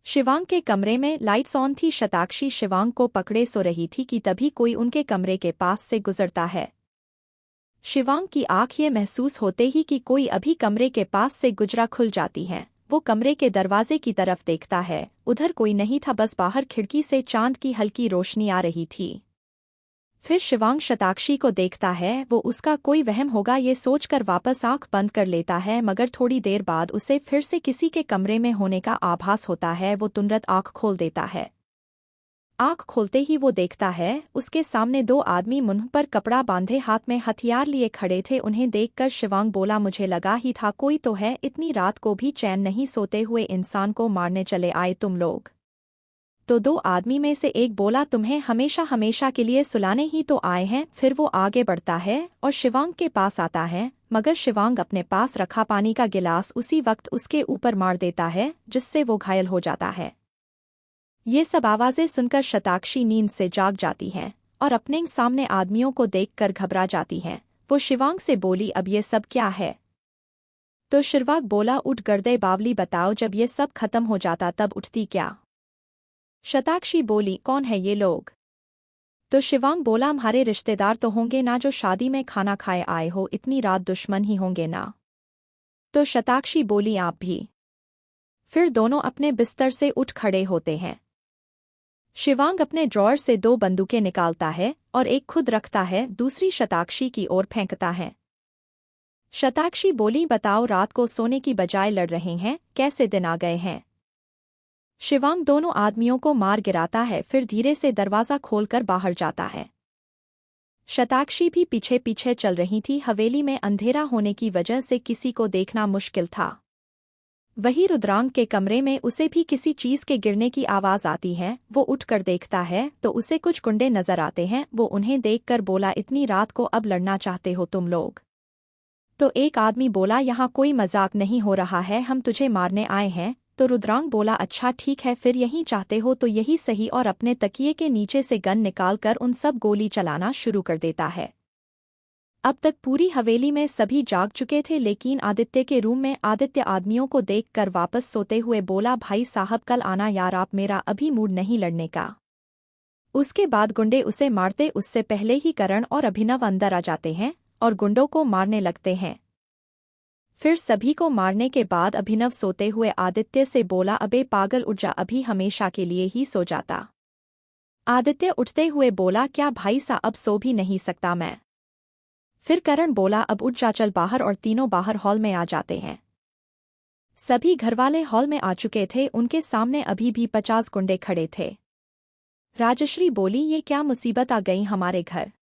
शिवांग के कमरे में लाइट्स ऑन थी। शताक्षी शिवांग को पकड़े सो रही थी कि तभी कोई उनके कमरे के पास से गुजरता है। शिवांग की आंख ये महसूस होते ही कि कोई अभी कमरे के पास से गुजरा खुल जाती है। वो कमरे के दरवाजे की तरफ देखता है, उधर कोई नहीं था, बस बाहर खिड़की से चांद की हल्की रोशनी आ रही थी। फिर शिवांग शताक्षी को देखता है, वो उसका कोई वहम होगा ये सोचकर वापस आंख बंद कर लेता है, मगर थोड़ी देर बाद उसे फिर से किसी के कमरे में होने का आभास होता है। वो तुरंत आंख खोल देता है। आंख खोलते ही वो देखता है उसके सामने दो आदमी मुंह पर कपड़ा बांधे हाथ में हथियार लिए खड़े थे। उन्हें देखकर शिवांग बोला, मुझे लगा ही था कोई तो है, इतनी रात को भी चैन नहीं सोते हुए इंसान को मारने चले आए तुम लोग। तो दो आदमी में से एक बोला, तुम्हें हमेशा हमेशा के लिए सुलाने ही तो आए हैं। फिर वो आगे बढ़ता है और शिवांग के पास आता है, मगर शिवांग अपने पास रखा पानी का गिलास उसी वक्त उसके ऊपर मार देता है, जिससे वो घायल हो जाता है। ये सब आवाजें सुनकर शताक्षी नींद से जाग जाती हैं और अपने सामने आदमियों को देखकर घबरा जाती हैं। वो शिवांग से बोली, अब ये सब क्या है? तो शिवांग बोला, उठ गर्दे बावली, बताओ जब ये सब खत्म हो जाता तब उठती क्या? शताक्षी बोली, कौन है ये लोग? तो शिवांग बोला, हमारे रिश्तेदार तो होंगे ना, जो शादी में खाना खाए आए हो, इतनी रात दुश्मन ही होंगे ना? तो शताक्षी बोली, आप भी। फिर दोनों अपने बिस्तर से उठ खड़े होते हैं। शिवांग अपने ड्रॉअर से दो बंदूकें निकालता है और एक खुद रखता है, दूसरी शताक्षी की ओर फेंकता है। शताक्षी बोली, बताओ रात को सोने की बजाय लड़ रहे हैं, कैसे दिन आ गए हैं? शिवांग दोनों आदमियों को मार गिराता है, फिर धीरे से दरवाज़ा खोलकर बाहर जाता है। शताक्षी भी पीछे पीछे चल रही थी। हवेली में अंधेरा होने की वजह से किसी को देखना मुश्किल था। वही रुद्रांग के कमरे में उसे भी किसी चीज के गिरने की आवाज आती है। वो उठकर देखता है तो उसे कुछ गुंडे नजर आते हैं। वो उन्हें देखकर बोला, इतनी रात को अब लड़ना चाहते हो तुम लोग? तो एक आदमी बोला, यहाँ कोई मजाक नहीं हो रहा है, हम तुझे मारने आए हैं। तो रुद्रांग बोला, अच्छा ठीक है, फिर यही चाहते हो तो यही सही, और अपने तकिए के नीचे से गन निकालकर उन सब गोली चलाना शुरू कर देता है। अब तक पूरी हवेली में सभी जाग चुके थे, लेकिन आदित्य के रूम में आदित्य आदमियों को देखकर वापस सोते हुए बोला, भाई साहब कल आना यार, आप, मेरा अभी मूड नहीं लड़ने का। उसके बाद गुंडे उसे मारते उससे पहले ही करण और अभिनव अंदर आ जाते हैं और गुंडों को मारने लगते हैं। फिर सभी को मारने के बाद अभिनव सोते हुए आदित्य से बोला, अबे पागल उठ जा, अभी हमेशा के लिए ही सो जाता। आदित्य उठते हुए बोला, क्या भाई साहब अब सो भी नहीं सकता मैं? फिर करण बोला, अब उठ जा, चल बाहर, और तीनों बाहर हॉल में आ जाते हैं। सभी घरवाले हॉल में आ चुके थे। उनके सामने अभी भी 50 गुंडे खड़े थे। राजश्री बोली, ये क्या मुसीबत आ गई हमारे घर?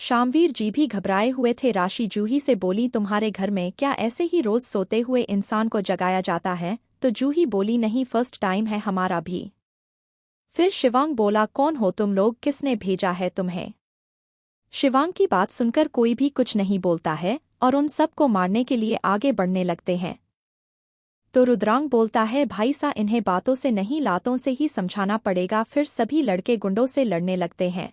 शामवीर जी भी घबराए हुए थे। राशि जूही से बोली, तुम्हारे घर में क्या ऐसे ही रोज सोते हुए इंसान को जगाया जाता है? तो जूही बोली, नहीं, फर्स्ट टाइम है हमारा भी। फिर शिवांग बोला, कौन हो तुम लोग, किसने भेजा है तुम्हें? शिवांग की बात सुनकर कोई भी कुछ नहीं बोलता है और उन सबको मारने के लिए आगे बढ़ने लगते हैं। तो रुद्रांग बोलता है, भाई सा, इन्हें बातों से नहीं लातों से ही समझाना पड़ेगा। फिर सभी लड़के गुंडों से लड़ने लगते हैं।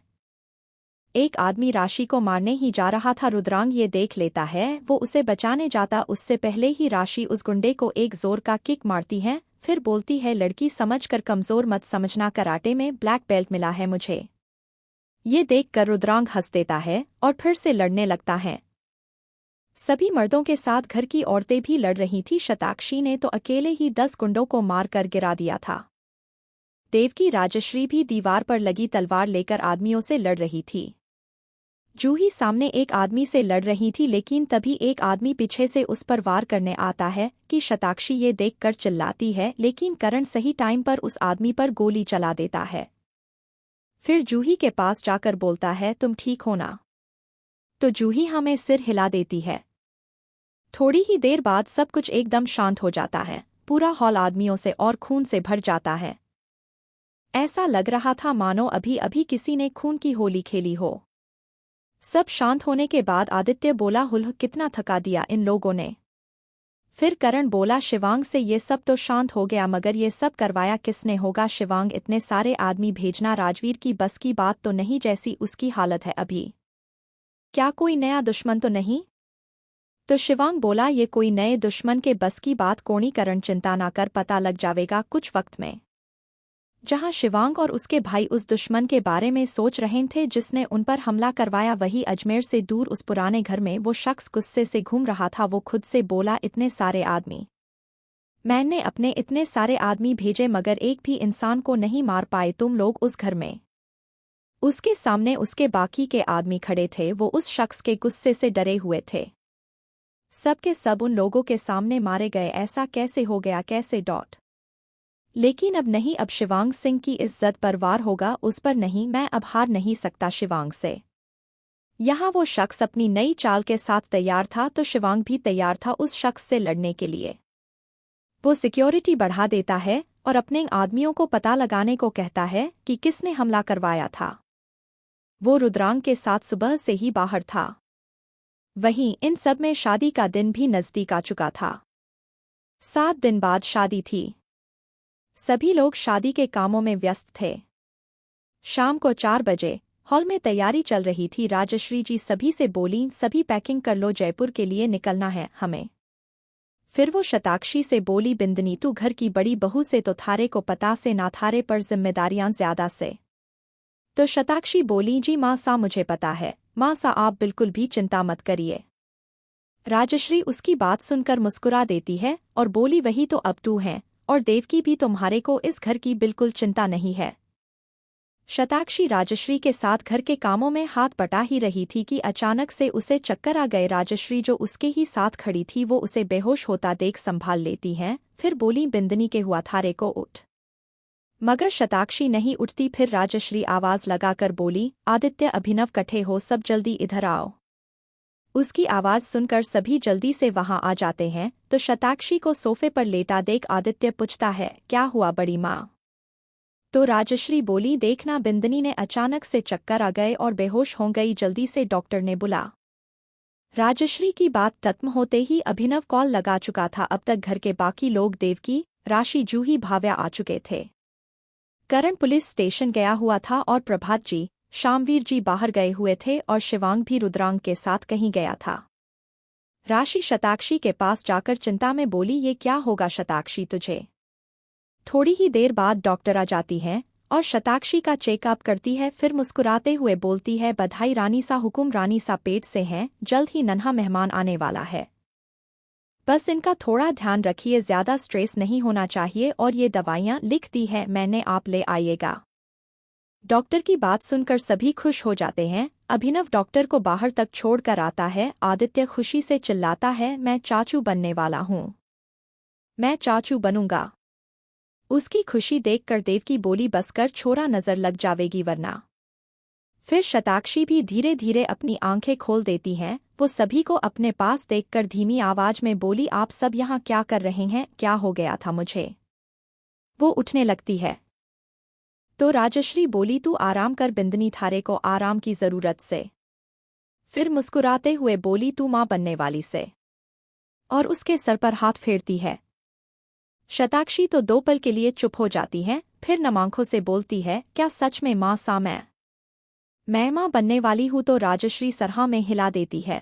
एक आदमी राशि को मारने ही जा रहा था। रुद्रांग ये देख लेता है, वो उसे बचाने जाता उससे पहले ही राशि उस गुंडे को एक जोर का किक मारती है। फिर बोलती है, लड़की समझकर कमजोर मत समझना, कराटे में ब्लैक बेल्ट मिला है मुझे। ये देखकर रुद्रांग हंस देता है और फिर से लड़ने लगता है। सभी मर्दों के साथ घर की औरतें भी लड़ रही थी। शताक्षी ने तो अकेले ही 10 गुंडों को मारकर गिरा दिया था। देवकी राजश्री भी दीवार पर लगी तलवार लेकर आदमियों से लड़ रही थी। जूही सामने एक आदमी से लड़ रही थी, लेकिन तभी एक आदमी पीछे से उस पर वार करने आता है कि शताक्षी ये देखकर चिल्लाती है, लेकिन करण सही टाइम पर उस आदमी पर गोली चला देता है। फिर जूही के पास जाकर बोलता है, तुम ठीक हो ना? तो जूही हमें सिर हिला देती है। थोड़ी ही देर बाद सब कुछ एकदम शांत हो जाता है। पूरा हॉल आदमियों से और खून से भर जाता है। ऐसा लग रहा था मानो अभी अभी किसी ने खून की होली खेली हो। सब शांत होने के बाद आदित्य बोला, हुल्ह, कितना थका दिया इन लोगों ने। फिर करण बोला, शिवांग से ये सब तो शांत हो गया, मगर ये सब करवाया किसने होगा? शिवांग, इतने सारे आदमी भेजना राजवीर की बस की बात तो नहीं जैसी उसकी हालत है अभी। क्या कोई नया दुश्मन तो नहीं? तो शिवांग बोला, ये कोई नए दुश्मन के बस की बात कोनी। करण, चिंता ना कर, पता लग जावेगा कुछ वक्त में। जहां शिवांग और उसके भाई उस दुश्मन के बारे में सोच रहे थे जिसने उन पर हमला करवाया, वही अजमेर से दूर उस पुराने घर में वो शख्स गुस्से से घूम रहा था। वो खुद से बोला, इतने सारे आदमी, मैंने अपने इतने सारे आदमी भेजे मगर एक भी इंसान को नहीं मार पाए तुम लोग उस घर में। उसके सामने उसके बाकी के आदमी खड़े थे। वो उस शख्स के गुस्से से डरे हुए थे। सब के सब उन लोगों के सामने मारे गए। ऐसा कैसे हो गया, कैसे? लेकिन अब नहीं, अब शिवांग सिंह की इज्जत पर वार होगा, उस पर नहीं, मैं अब हार नहीं सकता शिवांग से। यहाँ वो शख्स अपनी नई चाल के साथ तैयार था तो शिवांग भी तैयार था उस शख्स से लड़ने के लिए। वो सिक्योरिटी बढ़ा देता है और अपने आदमियों को पता लगाने को कहता है कि किसने हमला करवाया था। वो रुद्रांग के साथ सुबह से ही बाहर था। वहीं इन सब में शादी का दिन भी नजदीक आ चुका था। 7 दिन बाद शादी थी। सभी लोग शादी के कामों में व्यस्त थे। शाम को 4 बजे हॉल में तैयारी चल रही थी। राजश्री जी सभी से बोलीं, सभी पैकिंग कर लो, जयपुर के लिए निकलना है हमें। फिर वो शताक्षी से बोली, बिंदनी तू घर की बड़ी बहू से तो थारे को पता से ना, थारे पर जिम्मेदारियां ज्यादा से। तो शताक्षी बोली, जी माँ सा मुझे पता है, माँ सा आप बिल्कुल भी चिंता मत करिए। राजश्री उसकी बात सुनकर मुस्कुरा देती है और बोली, वही तो अब तू है और देवकी भी, तुम्हारे को इस घर की बिल्कुल चिंता नहीं है। शताक्षी राजश्री के साथ घर के कामों में हाथ बटा ही रही थी कि अचानक से उसे चक्कर आ गए। राजश्री जो उसके ही साथ खड़ी थी वो उसे बेहोश होता देख संभाल लेती हैं, फिर बोली, बिंदनी के हुआ थारे को, उठ। मगर शताक्षी नहीं उठती। फिर राजश्री आवाज लगाकर बोली, आदित्य अभिनव कट्ठे हो, सब जल्दी इधर आओ। उसकी आवाज सुनकर सभी जल्दी से वहां आ जाते हैं तो शताक्षी को सोफे पर लेटा देख आदित्य पूछता है, क्या हुआ बड़ी माँ? तो राजश्री बोली, देखना बिंदनी ने अचानक से चक्कर आ गए और बेहोश हो गई, जल्दी से डॉक्टर ने बुला। राजश्री की बात खत्म होते ही अभिनव कॉल लगा चुका था। अब तक घर के बाकी लोग, देवकी, राशि, जूही, भाव्या आ चुके थे। करण पुलिस स्टेशन गया हुआ था और प्रभात जी, शामवीर जी बाहर गए हुए थे और शिवांग भी रुद्रांग के साथ कहीं गया था। राशि शताक्षी के पास जाकर चिंता में बोली, ये क्या होगा शताक्षी तुझे? थोड़ी ही देर बाद डॉक्टर आ जाती है और शताक्षी का चेकअप करती है। फिर मुस्कुराते हुए बोलती है, बधाई रानी सा, हुकुम रानी सा, पेट से हैं, जल्द ही नन्हा मेहमान आने वाला है। बस इनका थोड़ा ध्यान रखिए, ज्यादा स्ट्रेस नहीं होना चाहिए और ये दवाइयाँ लिख दी है मैंने, आप ले आइएगा। डॉक्टर की बात सुनकर सभी खुश हो जाते हैं। अभिनव डॉक्टर को बाहर तक छोड़कर आता है। आदित्य खुशी से चिल्लाता है, मैं चाचू बनने वाला हूँ, मैं चाचू बनूंगा। उसकी खुशी देखकर देवकी बोली, बस कर छोरा, नजर लग जावेगी वरना। फिर शताक्षी भी धीरे धीरे अपनी आंखें खोल देती हैं। वो सभी को अपने पास देखकर धीमी आवाज में बोली, आप सब यहाँ क्या कर रहे हैं? क्या हो गया था मुझे? वो उठने लगती है तो राजश्री बोली, तू आराम कर बिंदनी, थारे को आराम की जरूरत से। फिर मुस्कुराते हुए बोली, तू माँ बनने वाली से, और उसके सर पर हाथ फेरती है। शताक्षी तो 2 पल के लिए चुप हो जाती है, फिर नम आंखों से बोलती है, क्या सच में माँ सा मैं माँ बनने वाली हूँ? तो राजश्री सरहा में हिला देती है।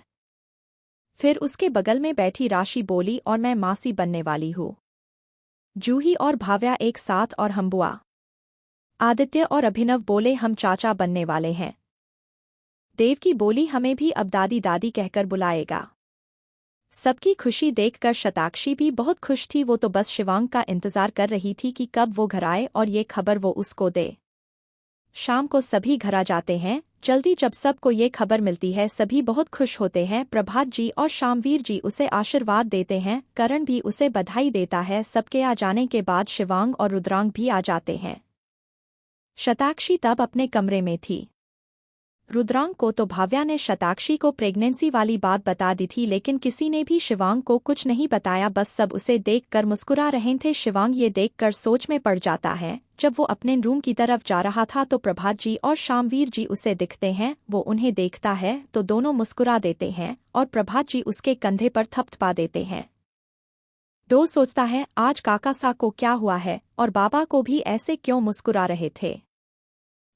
फिर उसके बगल में बैठी राशि बोली, और मैं मासी बनने वाली हूँ। जूही और भाव्या एक साथ, और हम बुआ। आदित्य और अभिनव बोले, हम चाचा बनने वाले हैं। देवकी बोली, हमें भी अब दादी दादी कहकर बुलाएगा। सबकी खुशी देखकर शताक्षी भी बहुत खुश थी। वो तो बस शिवांग का इंतजार कर रही थी कि कब वो घर आए और ये खबर वो उसको दे। शाम को सभी घर आ जाते हैं। जल्दी जब सबको ये खबर मिलती है सभी बहुत खुश होते हैं। प्रभात जी और शामवीर जी उसे आशीर्वाद देते हैं, करण भी उसे बधाई देता है। सबके आ जाने के बाद शिवांग और रुद्रांग भी आ जाते हैं। शताक्षी तब अपने कमरे में थी। रुद्रांग को तो भाव्या ने शताक्षी को प्रेगनेंसी वाली बात बता दी थी, लेकिन किसी ने भी शिवांग को कुछ नहीं बताया। बस सब उसे देखकर मुस्कुरा रहे थे। शिवांग ये देखकर सोच में पड़ जाता है। जब वो अपने रूम की तरफ जा रहा था तो प्रभात जी और शामवीर जी उसे दिखते हैं। वो उन्हें देखता है तो दोनों मुस्कुरा देते हैं और प्रभात जी उसके कंधे पर थपथपा देते हैं। दो सोचता है, आज काका सा को क्या हुआ है और बाबा को भी ऐसे क्यों मुस्कुरा रहे थे,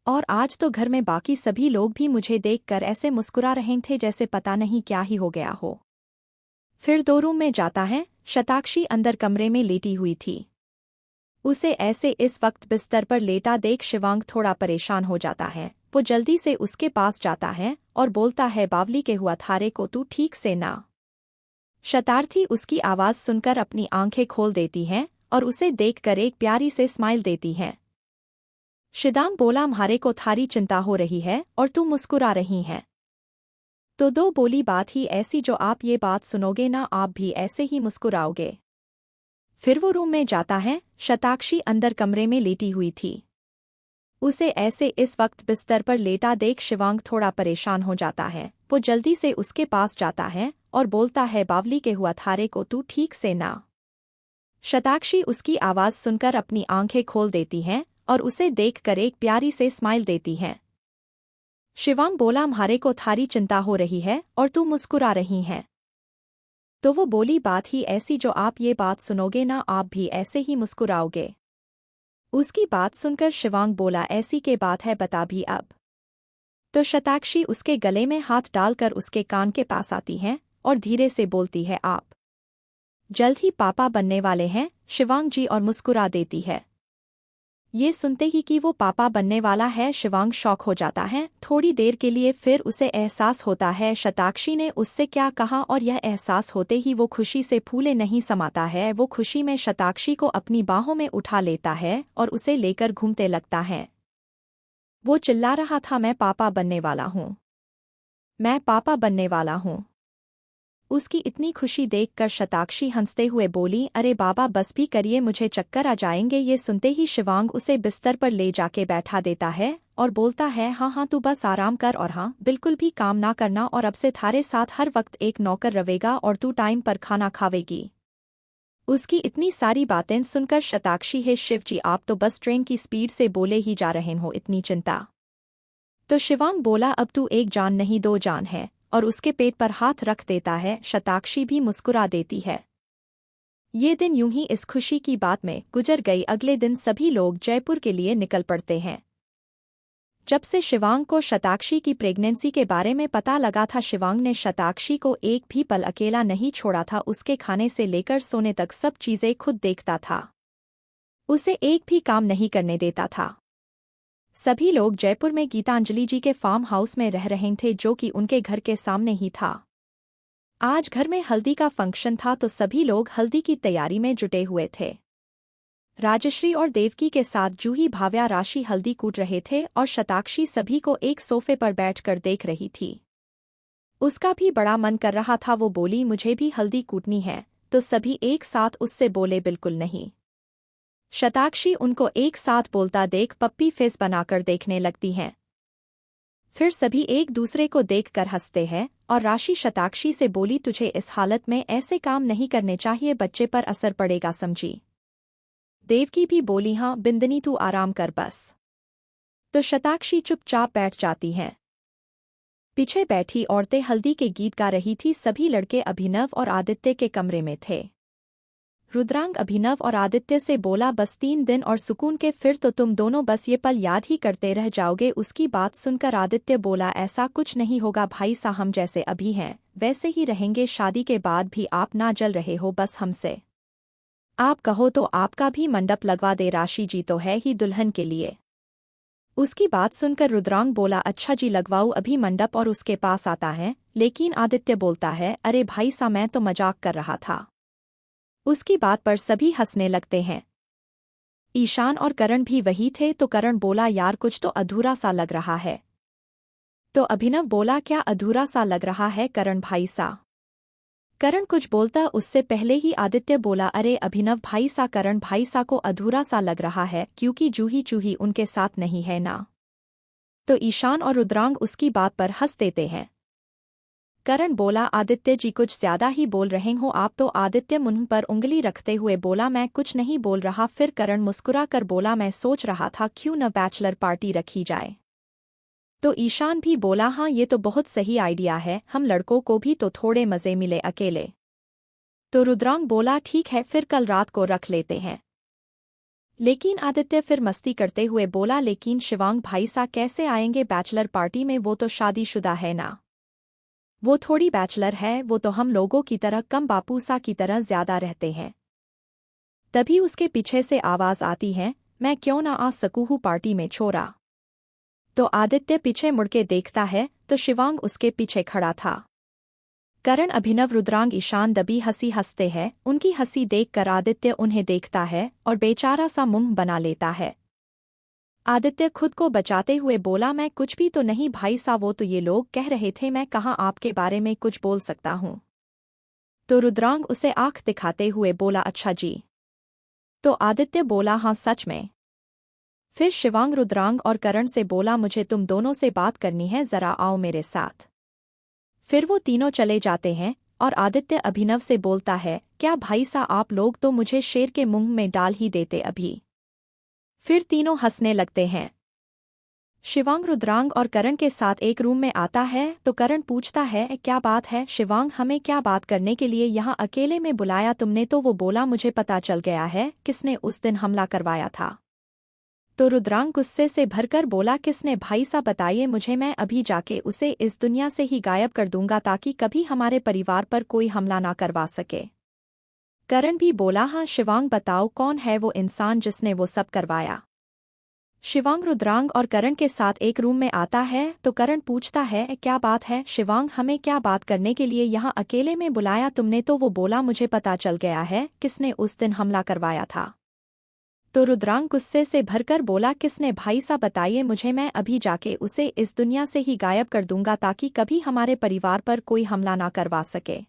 और आज तो घर में बाकी सभी लोग भी मुझे देखकर ऐसे मुस्कुरा रहे थे जैसे पता नहीं क्या ही हो गया हो। फिर 2 रूम में जाता है। शताक्षी अंदर कमरे में लेटी हुई थी। उसे ऐसे इस वक्त बिस्तर पर लेटा देख शिवांग थोड़ा परेशान हो जाता है। वो जल्दी से उसके पास जाता है और बोलता है, बावली के हुआ थारे को, तू ठीक से ना? शतार्थी उसकी आवाज सुनकर अपनी आंखें खोल देती हैं और उसे देखकर एक प्यारी से स्माइल देती हैं। शिदाम बोला, म्हारे को थारी चिंता हो रही है और तू मुस्कुरा रही हैं। तो 2 बोली, बात ही ऐसी, जो आप ये बात सुनोगे ना आप भी ऐसे ही मुस्कुराओगे। फिर वो रूम में जाता है। शताक्षी अंदर कमरे में लेटी हुई थी। उसे ऐसे इस वक्त बिस्तर पर लेटा देख शिवांग थोड़ा परेशान हो जाता है। वो जल्दी से उसके पास जाता है और बोलता है, बावली के हुआ थारे को तू ठीक से ना। शताक्षी उसकी आवाज़ सुनकर अपनी आंखें खोल देती है और उसे देखकर एक प्यारी से स्माइल देती है। शिवांग बोला, म्हारे को थारी चिंता हो रही है और तू मुस्कुरा रही है। तो वो बोली, बात ही ऐसी, जो आप ये बात सुनोगे ना आप भी ऐसे ही मुस्कुराओगे। उसकी बात सुनकर शिवांग बोला, ऐसी के बात है, बता भी अब। तो शताक्षी उसके गले में हाथ डालकर उसके कान के पास आती है और धीरे से बोलती है, आप जल्द ही पापा बनने वाले हैं शिवांग जी, और मुस्कुरा देती है। ये सुनते ही कि वो पापा बनने वाला है, शिवांग शॉक हो जाता है थोड़ी देर के लिए। फिर उसे एहसास होता है शताक्षी ने उससे क्या कहा, और यह एहसास होते ही वो खुशी से फूले नहीं समाता है। वो खुशी में शताक्षी को अपनी बाहों में उठा लेता है और उसे लेकर घूमते लगता है। वो चिल्ला रहा था, मैं पापा बनने वाला हूँ, मैं पापा बनने वाला हूँ। उसकी इतनी खुशी देखकर शताक्षी हंसते हुए बोली, अरे बाबा बस भी करिए, मुझे चक्कर आ जाएंगे। ये सुनते ही शिवांग उसे बिस्तर पर ले जाके बैठा देता है और बोलता है, हाँ हाँ तू बस आराम कर, और हाँ बिल्कुल भी काम ना करना, और अब से थारे साथ हर वक्त एक नौकर रवेगा और तू टाइम पर खाना खावेगी। उसकी इतनी सारी बातें सुनकर शताक्षी, हे शिव जी, आप तो बस ट्रेन की स्पीड से बोले ही जा रहे हो, इतनी चिंता। तो शिवांग बोला, अब तू एक जान नहीं दो जान है, और उसके पेट पर हाथ रख देता है। शताक्षी भी मुस्कुरा देती है। ये दिन यूं ही इस खुशी की बात में गुजर गई। अगले दिन सभी लोग जयपुर के लिए निकल पड़ते हैं। जब से शिवांग को शताक्षी की प्रेगनेंसी के बारे में पता लगा था, शिवांग ने शताक्षी को एक भी पल अकेला नहीं छोड़ा था। उसके खाने से लेकर सोने तक सब चीजें खुद देखता था। उसे एक भी काम नहीं करने देता था। सभी लोग जयपुर में गीतांजलि जी के फार्म हाउस में रह रहे थे, जो कि उनके घर के सामने ही था। आज घर में हल्दी का फंक्शन था, तो सभी लोग हल्दी की तैयारी में जुटे हुए थे। राजश्री और देवकी के साथ जूही भाव्या राशि हल्दी कूट रहे थे और शताक्षी सभी को एक सोफे पर बैठकर देख रही थी। उसका भी बड़ा मन कर रहा था। वो बोली, मुझे भी हल्दी कूटनी है। तो सभी एक साथ उससे बोले, बिल्कुल नहीं। शताक्षी उनको एक साथ बोलता देख पप्पी फेस बनाकर देखने लगती हैं। फिर सभी एक दूसरे को देखकर हंसते हैं और राशि शताक्षी से बोली, तुझे इस हालत में ऐसे काम नहीं करने चाहिए, बच्चे पर असर पड़ेगा, समझी। देवकी भी बोली, हाँ बिंदनी तू आराम कर बस। तो शताक्षी चुपचाप बैठ जाती हैं। पीछे बैठी औरतें हल्दी के गीत गा रही थी। सभी लड़के अभिनव और आदित्य के कमरे में थे। रुद्रांग अभिनव और आदित्य से बोला, बस 3 दिन और सुकून के, फिर तो तुम दोनों बस ये पल याद ही करते रह जाओगे। उसकी बात सुनकर आदित्य बोला, ऐसा कुछ नहीं होगा भाई सा, हम जैसे अभी हैं वैसे ही रहेंगे। शादी के बाद भी आप ना जल रहे हो बस हमसे। आप कहो तो आपका भी मंडप लगवा दे, राशि जी तो है ही दुल्हन के लिए। उसकी बात सुनकर रुद्रांग बोला, अच्छा जी लगवाऊं अभी मंडप, और उसके पास आता है। लेकिन आदित्य बोलता है, अरे भाई सा मैं तो मजाक कर रहा था। उसकी बात पर सभी हंसने लगते हैं। ईशान और करण भी वही थे। तो करण बोला, यार कुछ तो अधूरा सा लग रहा है। तो अभिनव बोला, क्या अधूरा सा लग रहा है करण भाई सा। करण कुछ बोलता उससे पहले ही आदित्य बोला, अरे अभिनव भाई सा, करण भाई सा को अधूरा सा लग रहा है क्योंकि जूही चूही उनके साथ नहीं है ना। तो ईशान और रुद्रांग उसकी बात पर हंस देते हैं। करण बोला, आदित्य जी कुछ ज्यादा ही बोल रहे हो आप तो। आदित्य मुंह पर उंगली रखते हुए बोला, मैं कुछ नहीं बोल रहा। फिर करण मुस्कुरा कर बोला, मैं सोच रहा था क्यों न बैचलर पार्टी रखी जाए। तो ईशान भी बोला, हाँ ये तो बहुत सही आइडिया है, हम लड़कों को भी तो थोड़े मजे मिले अकेले। तो रुद्रांग बोला, ठीक है फिर कल रात को रख लेते हैं। लेकिन आदित्य फिर मस्ती करते हुए बोला, लेकिन शिवांग भाई सा कैसे आएंगे बैचलर पार्टी में, वो तो शादीशुदा है ना। वो थोड़ी बैचलर है, वो तो हम लोगों की तरह कम बापूसा की तरह ज्यादा रहते हैं। तभी उसके पीछे से आवाज आती है, मैं क्यों ना आ सकूं हूँ पार्टी में छोरा। तो आदित्य पीछे मुड़के देखता है तो शिवांग उसके पीछे खड़ा था। करण अभिनव रुद्रांग ईशान दबी हंसी हंसते हैं। उनकी हंसी देखकर आदित्य उन्हें देखता है और बेचारा सा मुंह बना लेता है। आदित्य खुद को बचाते हुए बोला, मैं कुछ भी तो नहीं भाई सा, वो तो ये लोग कह रहे थे, मैं कहाँ आपके बारे में कुछ बोल सकता हूँ। तो रुद्रांग उसे आंख दिखाते हुए बोला, अच्छा जी। तो आदित्य बोला हाँ सच में। फिर शिवांग रुद्रांग और करण से बोला मुझे तुम दोनों से बात करनी है, जरा आओ मेरे साथ। फिर वो तीनों चले जाते हैं और आदित्य अभिनव से बोलता है क्या भाई सा आप लोग तो मुझे शेर के मुंह में डाल ही देते अभी। फिर तीनों हंसने लगते हैं। शिवांग रुद्रांग और करण के साथ एक रूम में आता है तो करण पूछता है क्या बात है शिवांग, हमें क्या बात करने के लिए यहाँ अकेले में बुलाया तुमने। तो वो बोला मुझे पता चल गया है किसने उस दिन हमला करवाया था। तो रुद्रांग गुस्से से भरकर बोला किसने भाई सा बताइए मुझे, मैं अभी जाके उसे इस दुनिया से ही गायब कर दूंगा ताकि कभी हमारे परिवार पर कोई हमला ना करवा सके। करण भी बोला हाँ शिवांग बताओ कौन है वो इंसान जिसने वो सब करवाया। शिवांग रुद्रांग और करण के साथ एक रूम में आता है तो करण पूछता है क्या बात है शिवांग, हमें क्या बात करने के लिए यहाँ अकेले में बुलाया तुमने। तो वो बोला मुझे पता चल गया है किसने उस दिन हमला करवाया था। तो रुद्रांग गुस्से से भरकर बोला किसने भाई सा बताइए मुझे, मैं अभी जाके उसे इस दुनिया से ही गायब कर दूंगा ताकि कभी हमारे परिवार पर कोई हमला ना करवा सके।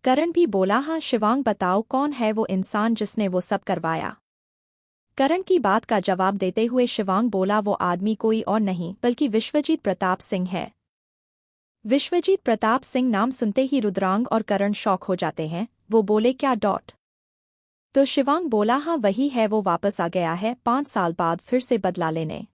करण भी बोला हाँ शिवांग बताओ कौन है वो इंसान जिसने वो सब करवाया। करण की बात का जवाब देते हुए शिवांग बोला वो आदमी कोई और नहीं बल्कि विश्वजीत प्रताप सिंह है। विश्वजीत प्रताप सिंह नाम सुनते ही रुद्रांग और करण शॉक हो जाते हैं। वो बोले क्या डॉट। तो शिवांग बोला हाँ वही है, वो वापस आ गया है 5 साल बाद फिर से बदला लेने।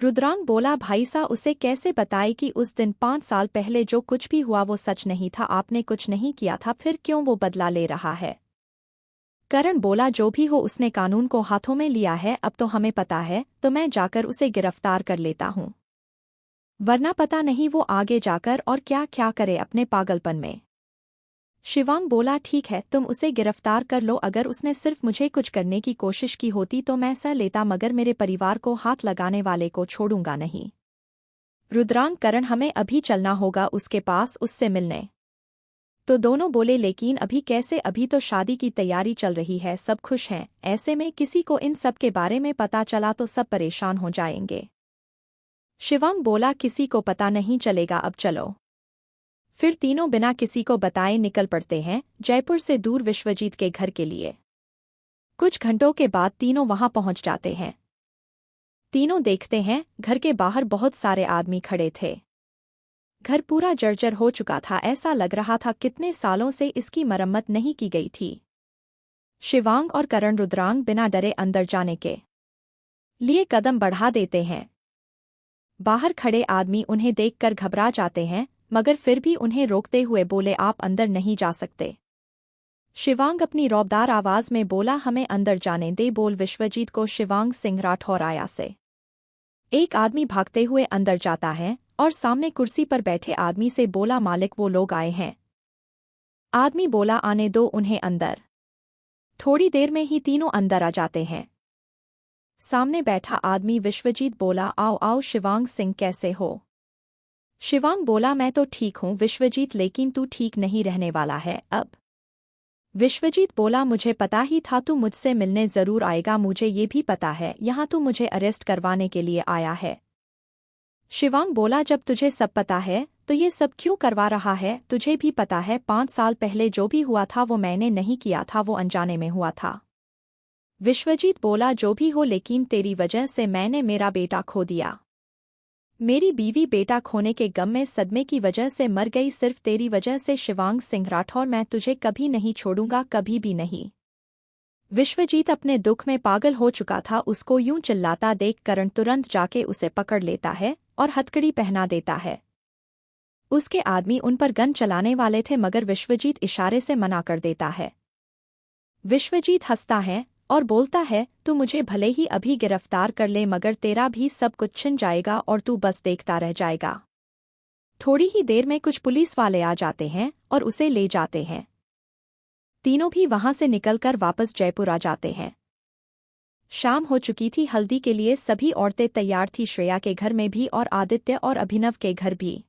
रुद्रांग बोला भाई सा उसे कैसे बताए कि उस दिन 5 साल पहले जो कुछ भी हुआ वो सच नहीं था, आपने कुछ नहीं किया था, फिर क्यों वो बदला ले रहा है। करण बोला जो भी हो उसने कानून को हाथों में लिया है, अब तो हमें पता है तो मैं जाकर उसे गिरफ्तार कर लेता हूँ, वरना पता नहीं वो आगे जाकर और क्या क्या करे अपने पागलपन में। शिवांग बोला ठीक है तुम उसे गिरफ्तार कर लो, अगर उसने सिर्फ मुझे कुछ करने की कोशिश की होती तो मैं सह लेता, मगर मेरे परिवार को हाथ लगाने वाले को छोड़ूंगा नहीं। रुद्रांग करण हमें अभी चलना होगा उसके पास उससे मिलने। तो दोनों बोले लेकिन अभी कैसे, अभी तो शादी की तैयारी चल रही है, सब खुश हैं, ऐसे में किसी को इन सब के बारे में पता चला तो सब परेशान हो जाएंगे। शिवांग बोला किसी को पता नहीं चलेगा, अब चलो। फिर तीनों बिना किसी को बताए निकल पड़ते हैं जयपुर से दूर विश्वजीत के घर के लिए। कुछ घंटों के बाद तीनों वहां पहुंच जाते हैं। तीनों देखते हैं घर के बाहर बहुत सारे आदमी खड़े थे। घर पूरा जर्जर हो चुका था, ऐसा लग रहा था कितने सालों से इसकी मरम्मत नहीं की गई थी। शिवांग और करण रुद्रांग बिना डरे अंदर जाने के लिए कदम बढ़ा देते हैं। बाहर खड़े आदमी उन्हें देखकर घबरा जाते हैं मगर फिर भी उन्हें रोकते हुए बोले आप अंदर नहीं जा सकते। शिवांग अपनी रौबदार आवाज में बोला हमें अंदर जाने दे, बोल विश्वजीत को शिवांग सिंह राठौर आया से। एक आदमी भागते हुए अंदर जाता है और सामने कुर्सी पर बैठे आदमी से बोला मालिक वो लोग आए हैं। आदमी बोला आने दो उन्हें अंदर। थोड़ी देर में ही तीनों अंदर आ जाते हैं। सामने बैठा आदमी विश्वजीत बोला आओ आओ शिवांग सिंह कैसे हो। शिवांग बोला मैं तो ठीक हूँ विश्वजीत, लेकिन तू ठीक नहीं रहने वाला है अब। विश्वजीत बोला मुझे पता ही था तू मुझसे मिलने जरूर आएगा, मुझे ये भी पता है यहाँ तू मुझे अरेस्ट करवाने के लिए आया है। शिवांग बोला जब तुझे सब पता है तो ये सब क्यों करवा रहा है, तुझे भी पता है 5 साल पहले जो भी हुआ था वो मैंने नहीं किया था, वो अनजाने में हुआ था। विश्वजीत बोला जो भी हो, लेकिन तेरी वजह से मैंने मेरा बेटा खो दिया। मेरी बीवी बेटा खोने के गम में सदमे की वजह से मर गई, सिर्फ तेरी वजह से शिवांग सिंह राठौर, मैं तुझे कभी नहीं छोड़ूंगा, कभी भी नहीं। विश्वजीत अपने दुख में पागल हो चुका था, उसको यूं चिल्लाता देख करण तुरंत जाके उसे पकड़ लेता है और हथकड़ी पहना देता है। उसके आदमी उन पर गन चलाने वाले थे मगर विश्वजीत इशारे से मना कर देता है। विश्वजीत हंसता है और बोलता है तू मुझे भले ही अभी गिरफ्तार कर ले मगर तेरा भी सब कुछ छिन जाएगा और तू बस देखता रह जाएगा। थोड़ी ही देर में कुछ पुलिस वाले आ जाते हैं और उसे ले जाते हैं। तीनों भी वहां से निकलकर वापस जयपुर आ जाते हैं। शाम हो चुकी थी, हल्दी के लिए सभी औरतें तैयार थी, श्रेया के घर में भी और आदित्य और अभिनव के घर भी।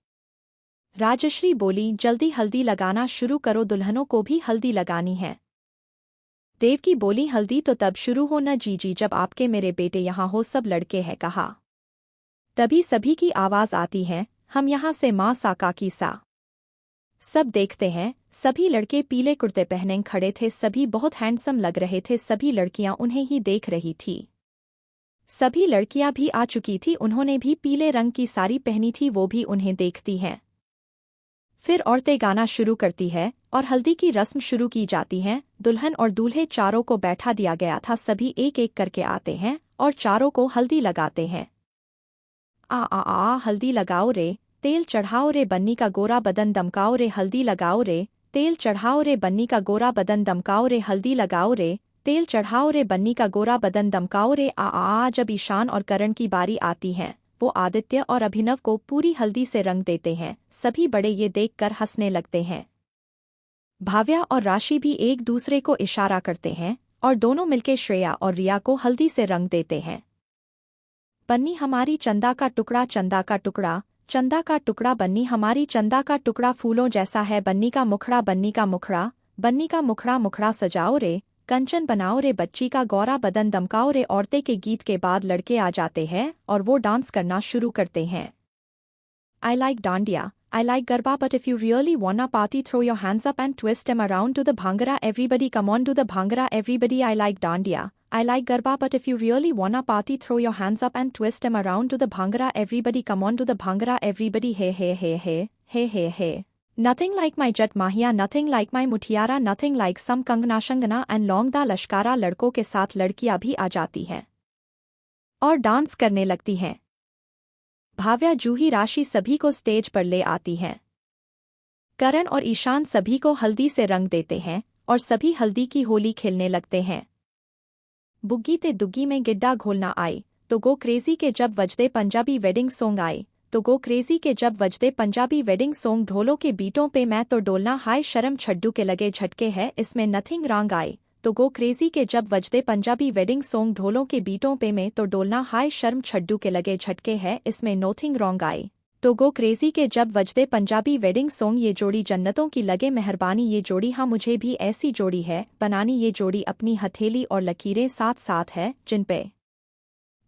राजश्री बोली जल्दी हल्दी लगाना शुरू करो, दुल्हनों को भी हल्दी लगानी है। देवकी बोली हल्दी तो तब शुरू हो न जीजी जब आपके मेरे बेटे यहाँ हो, सब लड़के हैं कहा। तभी सभी की आवाज आती है हम यहाँ से माँ सा काकी सा। सब देखते हैं, सभी लड़के पीले कुर्ते पहने खड़े थे, सभी बहुत हैंडसम लग रहे थे, सभी लड़कियां उन्हें ही देख रही थी। सभी लड़कियां भी आ चुकी थी, उन्होंने भी पीले रंग की साड़ी पहनी थी, वो भी उन्हें देखती हैं। फिर औरतें गाना शुरू करती है और हल्दी की रस्म शुरू की जाती है। दुल्हन और दूल्हे चारों को बैठा दिया गया था, सभी एक एक करके आते हैं और चारों को हल्दी लगाते हैं। आ हल्दी लगाओ रे, तेल चढ़ाओ रे, बन्नी का गोरा बदन दमकाओ रे, हल्दी लगाओ रे, तेल चढ़ाओ रे, बन्नी का गोरा बदन दमकाओ रे, हल्दी लगाओ रे, तेल चढ़ाओ रे, बन्नी का गोरा बदन दमकाओ रे। जब ईशान और करण की बारी आती है, वो आदित्य और अभिनव को पूरी हल्दी से रंग देते हैं। सभी बड़े ये देखकर हंसने लगते हैं। भाव्या और राशि भी एक दूसरे को इशारा करते हैं और दोनों मिलके श्रेया और रिया को हल्दी से रंग देते हैं। बन्नी हमारी चंदा का टुकड़ा, चंदा का टुकड़ा, चंदा का टुकड़ा, बन्नी हमारी चंदा का टुकड़ा, फूलों जैसा है बन्नी का मुखड़ा, बन्नी का मुखड़ा, बन्नी का मुखड़ा, मुखड़ा सजाओ रे, कंचन बनाओ रे, बच्ची का गौरा बदन दमकाओ रे। औरतें के गीत के बाद लड़के आ जाते हैं और वो डांस करना शुरू करते हैं। I like dandiya, I like garba, but if you really wanna party throw your hands up and twist them around to the bhangra, everybody come on to the bhangra, everybody. I like dandiya, I like garba, but if you really wanna party throw your hands up and twist them around to the bhangra, everybody come on to the bhangra, everybody. Hey hey hey hey hey hey hey. Nothing like my Jat Mahiya, nothing like my Mutiara, nothing like some Kangnashangana and Longda लश्कारा। लड़कों के साथ लड़कियां भी आ जाती हैं और dance करने लगती हैं। भाव्या, जूही, राशि सभी को स्टेज पर ले आती हैं। करण और ईशान सभी को हल्दी से रंग देते हैं और सभी हल्दी की होली खेलने लगते हैं। बुग्गी ते दुग्गी में गिड्डा घोलना आई तो गो क्रेजी के जब वजदे पंजाबी वेडिंग सॉन्ग आई, तो गो क्रेजी के जब वजदे पंजाबी वेडिंग सॉन्ग, ढोलों के बीटों पे मैं तो डोलना, हाय शर्म छड्डू के लगे झटके है इसमें नथिंग रॉन्ग आई, तो गो क्रेजी के जब वजदे पंजाबी वेडिंग सॉन्ग, ढोलों के बीटों पे मैं तो डोलना, हाय शर्म छड्डू के लगे झटके है इसमें नोथिंग रॉन्ग आई, तो गो क्रेजी के जब वजदे पंजाबी वेडिंग सॉन्ग। ये जोड़ी जन्नतों की लगे मेहरबानी, ये जोड़ी हाँ मुझे भी ऐसी जोड़ी है बनानी, ये जोड़ी अपनी हथेली और लकीरें साथ साथ है जिनपे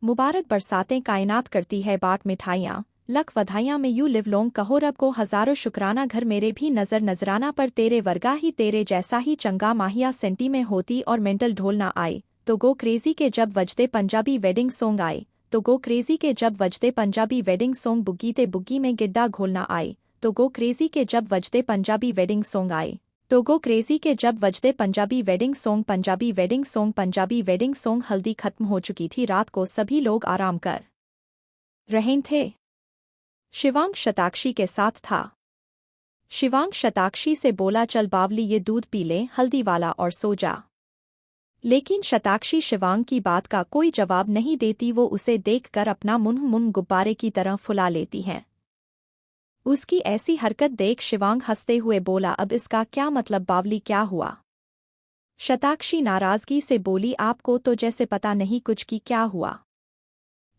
मुबारक बरसातें कायनात करती है बाट मिठाइयाँ, लख वधाइयाँ में यू लिव लॉन्ग, कहो रब को हजारों शुक्राना, घर मेरे भी नजर नजराना पर, तेरे वर्गा ही तेरे जैसा ही चंगा माहिया, सेंटी में होती और मेंटल ढोल ना आई, तो गो क्रेजी के जब वजदे पंजाबी वेडिंग सॉन्ग आई, तो गो क्रेजी के जब वजदे पंजाबी वेडिंग सॉन्ग। बुग्गी ते बुग्गी में गिड्डा घोलना आई, तो गो क्रेजी के जब वजदे पंजाबी वेडिंग सॉन्ग आई, तो गो क्रेजी के जब वजदे Punjabi wedding song. Punjabi wedding song, Punjabi wedding song. Haldi खत्म हो चुकी थी, रात को सभी लोग आराम कर रहे थे। शिवांग शताक्षी के साथ था। शिवांग शताक्षी से बोला, चल बावली ये दूध पी ले हल्दी वाला और सो जा। लेकिन शताक्षी शिवांग की बात का कोई जवाब नहीं देती, वो उसे देखकर अपना मुंह गुब्बारे की तरह फुला लेती है। उसकी ऐसी हरकत देख शिवांग हंसते हुए बोला, अब इसका क्या मतलब बावली, क्या हुआ? शताक्षी नाराजगी से बोली, आपको तो जैसे पता नहीं कुछ की क्या हुआ।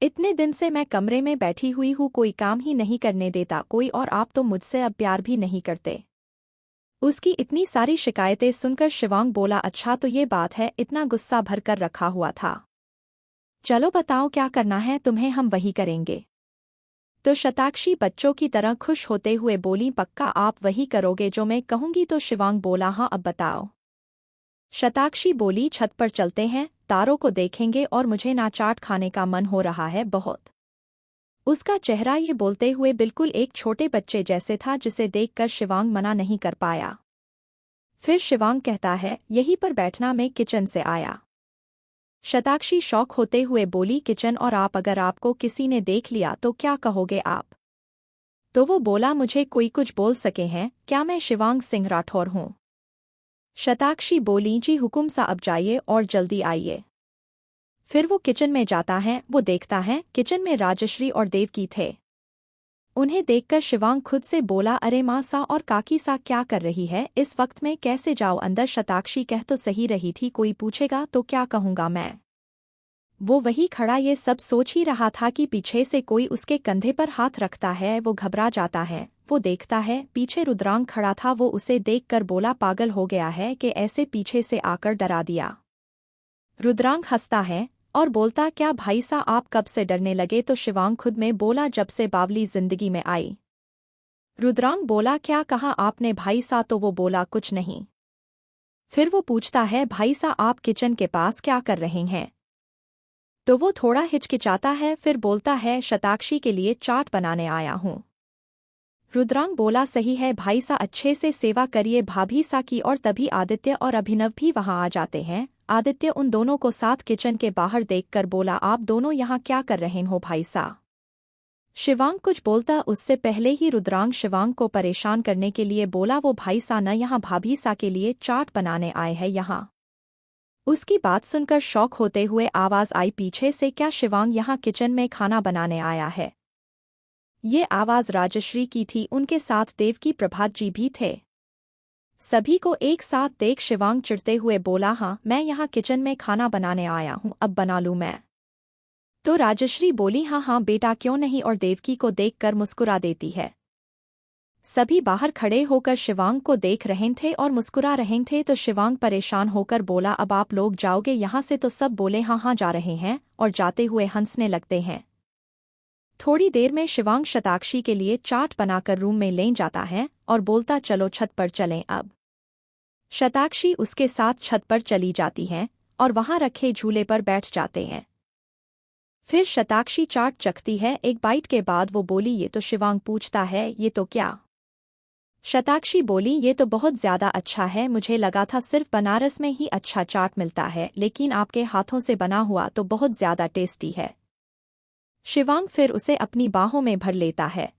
इतने दिन से मैं कमरे में बैठी हुई हूँ, कोई काम ही नहीं करने देता कोई, और आप तो मुझसे अब प्यार भी नहीं करते। उसकी इतनी सारी शिकायतें सुनकर शिवांग बोला, अच्छा तो ये बात है, इतना गुस्सा भर कर रखा हुआ था। चलो बताओ क्या करना है तुम्हें, हम वही करेंगे। तो शताक्षी बच्चों की तरह खुश होते हुए बोली, पक्का आप वही करोगे जो मैं कहूंगी? तो शिवांग बोला, हाँ अब बताओ। शताक्षी बोली, छत पर चलते हैं, तारों को देखेंगे और मुझे ना चाट खाने का मन हो रहा है बहुत। उसका चेहरा ये बोलते हुए बिल्कुल एक छोटे बच्चे जैसे था, जिसे देखकर शिवांग मना नहीं कर पाया। फिर शिवांग कहता है, यहीं पर बैठना, मैं किचन से आया। शताक्षी शौक होते हुए बोली, किचन? और आप, अगर आपको किसी ने देख लिया तो क्या कहोगे आप? तो वो बोला, मुझे कोई कुछ बोल सके हैं क्या, मैं शिवांग सिंह राठौर हूँ। शताक्षी बोली, जी हुकुम सा, अब जाइए और जल्दी आइए। फिर वो किचन में जाता है, वो देखता है किचन में राजश्री और देवकी थे। उन्हें देखकर शिवांग खुद से बोला, अरे माँ सा और काकी सा क्या कर रही है इस वक्त में, कैसे जाओ अंदर? शताक्षी कह तो सही रही थी, कोई पूछेगा तो क्या कहूँगा मैं। वो वही खड़ा ये सब सोच ही रहा था कि पीछे से कोई उसके कंधे पर हाथ रखता है, वो घबरा जाता है। वो देखता है पीछे रुद्रांग खड़ा था, वो उसे देखकर बोला, पागल हो गया है कि ऐसे पीछे से आकर डरा दिया। रुद्रांग हंसता है और बोलता, क्या भाई सा आप कब से डरने लगे? तो शिवांग खुद में बोला, जब से बावली जिंदगी में आई। रुद्रांग बोला, क्या कहा आपने भाई सा? तो वो बोला, कुछ नहीं। फिर वो पूछता है, भाई सा आप किचन के पास क्या कर रहे हैं? तो वो थोड़ा हिचकिचाता है, फिर बोलता है, शताक्षी के लिए चाट बनाने आया हूँ। रुद्रांग बोला, सही है भाई सा, अच्छे से सेवा करिए भाभी सा की। और तभी आदित्य और अभिनव भी वहां आ जाते हैं। आदित्य उन दोनों को साथ किचन के बाहर देखकर बोला, आप दोनों यहाँ क्या कर रहे हो भाई सा? शिवांग कुछ बोलता उससे पहले ही रुद्रांग शिवांग को परेशान करने के लिए बोला, वो भाई सा न यहाँ भाभी सा के लिए चाट बनाने आए हैं यहाँ। उसकी बात सुनकर शौक होते हुए आवाज आई पीछे से, क्या शिवांग यहाँ किचन में खाना बनाने आया है? ये आवाज राजश्री की थी, उनके साथ देवकी प्रभात जी भी थे। सभी को एक साथ देख शिवांग चिढ़ते हुए बोला, हाँ मैं यहाँ किचन में खाना बनाने आया हूँ, अब बना लूँ मैं? तो राजश्री बोली, हाँ हाँ बेटा क्यों नहीं, और देवकी को देखकर मुस्कुरा देती है। सभी बाहर खड़े होकर शिवांग को देख रहे थे और मुस्कुरा रहे थे। तो शिवांग परेशान होकर बोला, अब आप लोग जाओगे यहाँ से? तो सब बोले, हाँ हाँ जा रहे हैं, और जाते हुए हंसने लगते हैं। थोड़ी देर में शिवांग शताक्षी के लिए चाट बनाकर रूम में ले जाता है और बोलता, चलो छत पर चलें अब। शताक्षी उसके साथ छत पर चली जाती है और वहां रखे झूले पर बैठ जाते हैं। फिर शताक्षी चाट चखती है। एक बाइट के बाद वो बोली, ये तो? शिवांग पूछता है, ये तो क्या? शताक्षी बोली, ये तो बहुत ज्यादा अच्छा है, मुझे लगा था सिर्फ बनारस में ही अच्छा चाट मिलता है, लेकिन आपके हाथों से बना हुआ तो बहुत ज्यादा टेस्टी है। शिवांग फिर उसे अपनी बाहों में भर लेता है।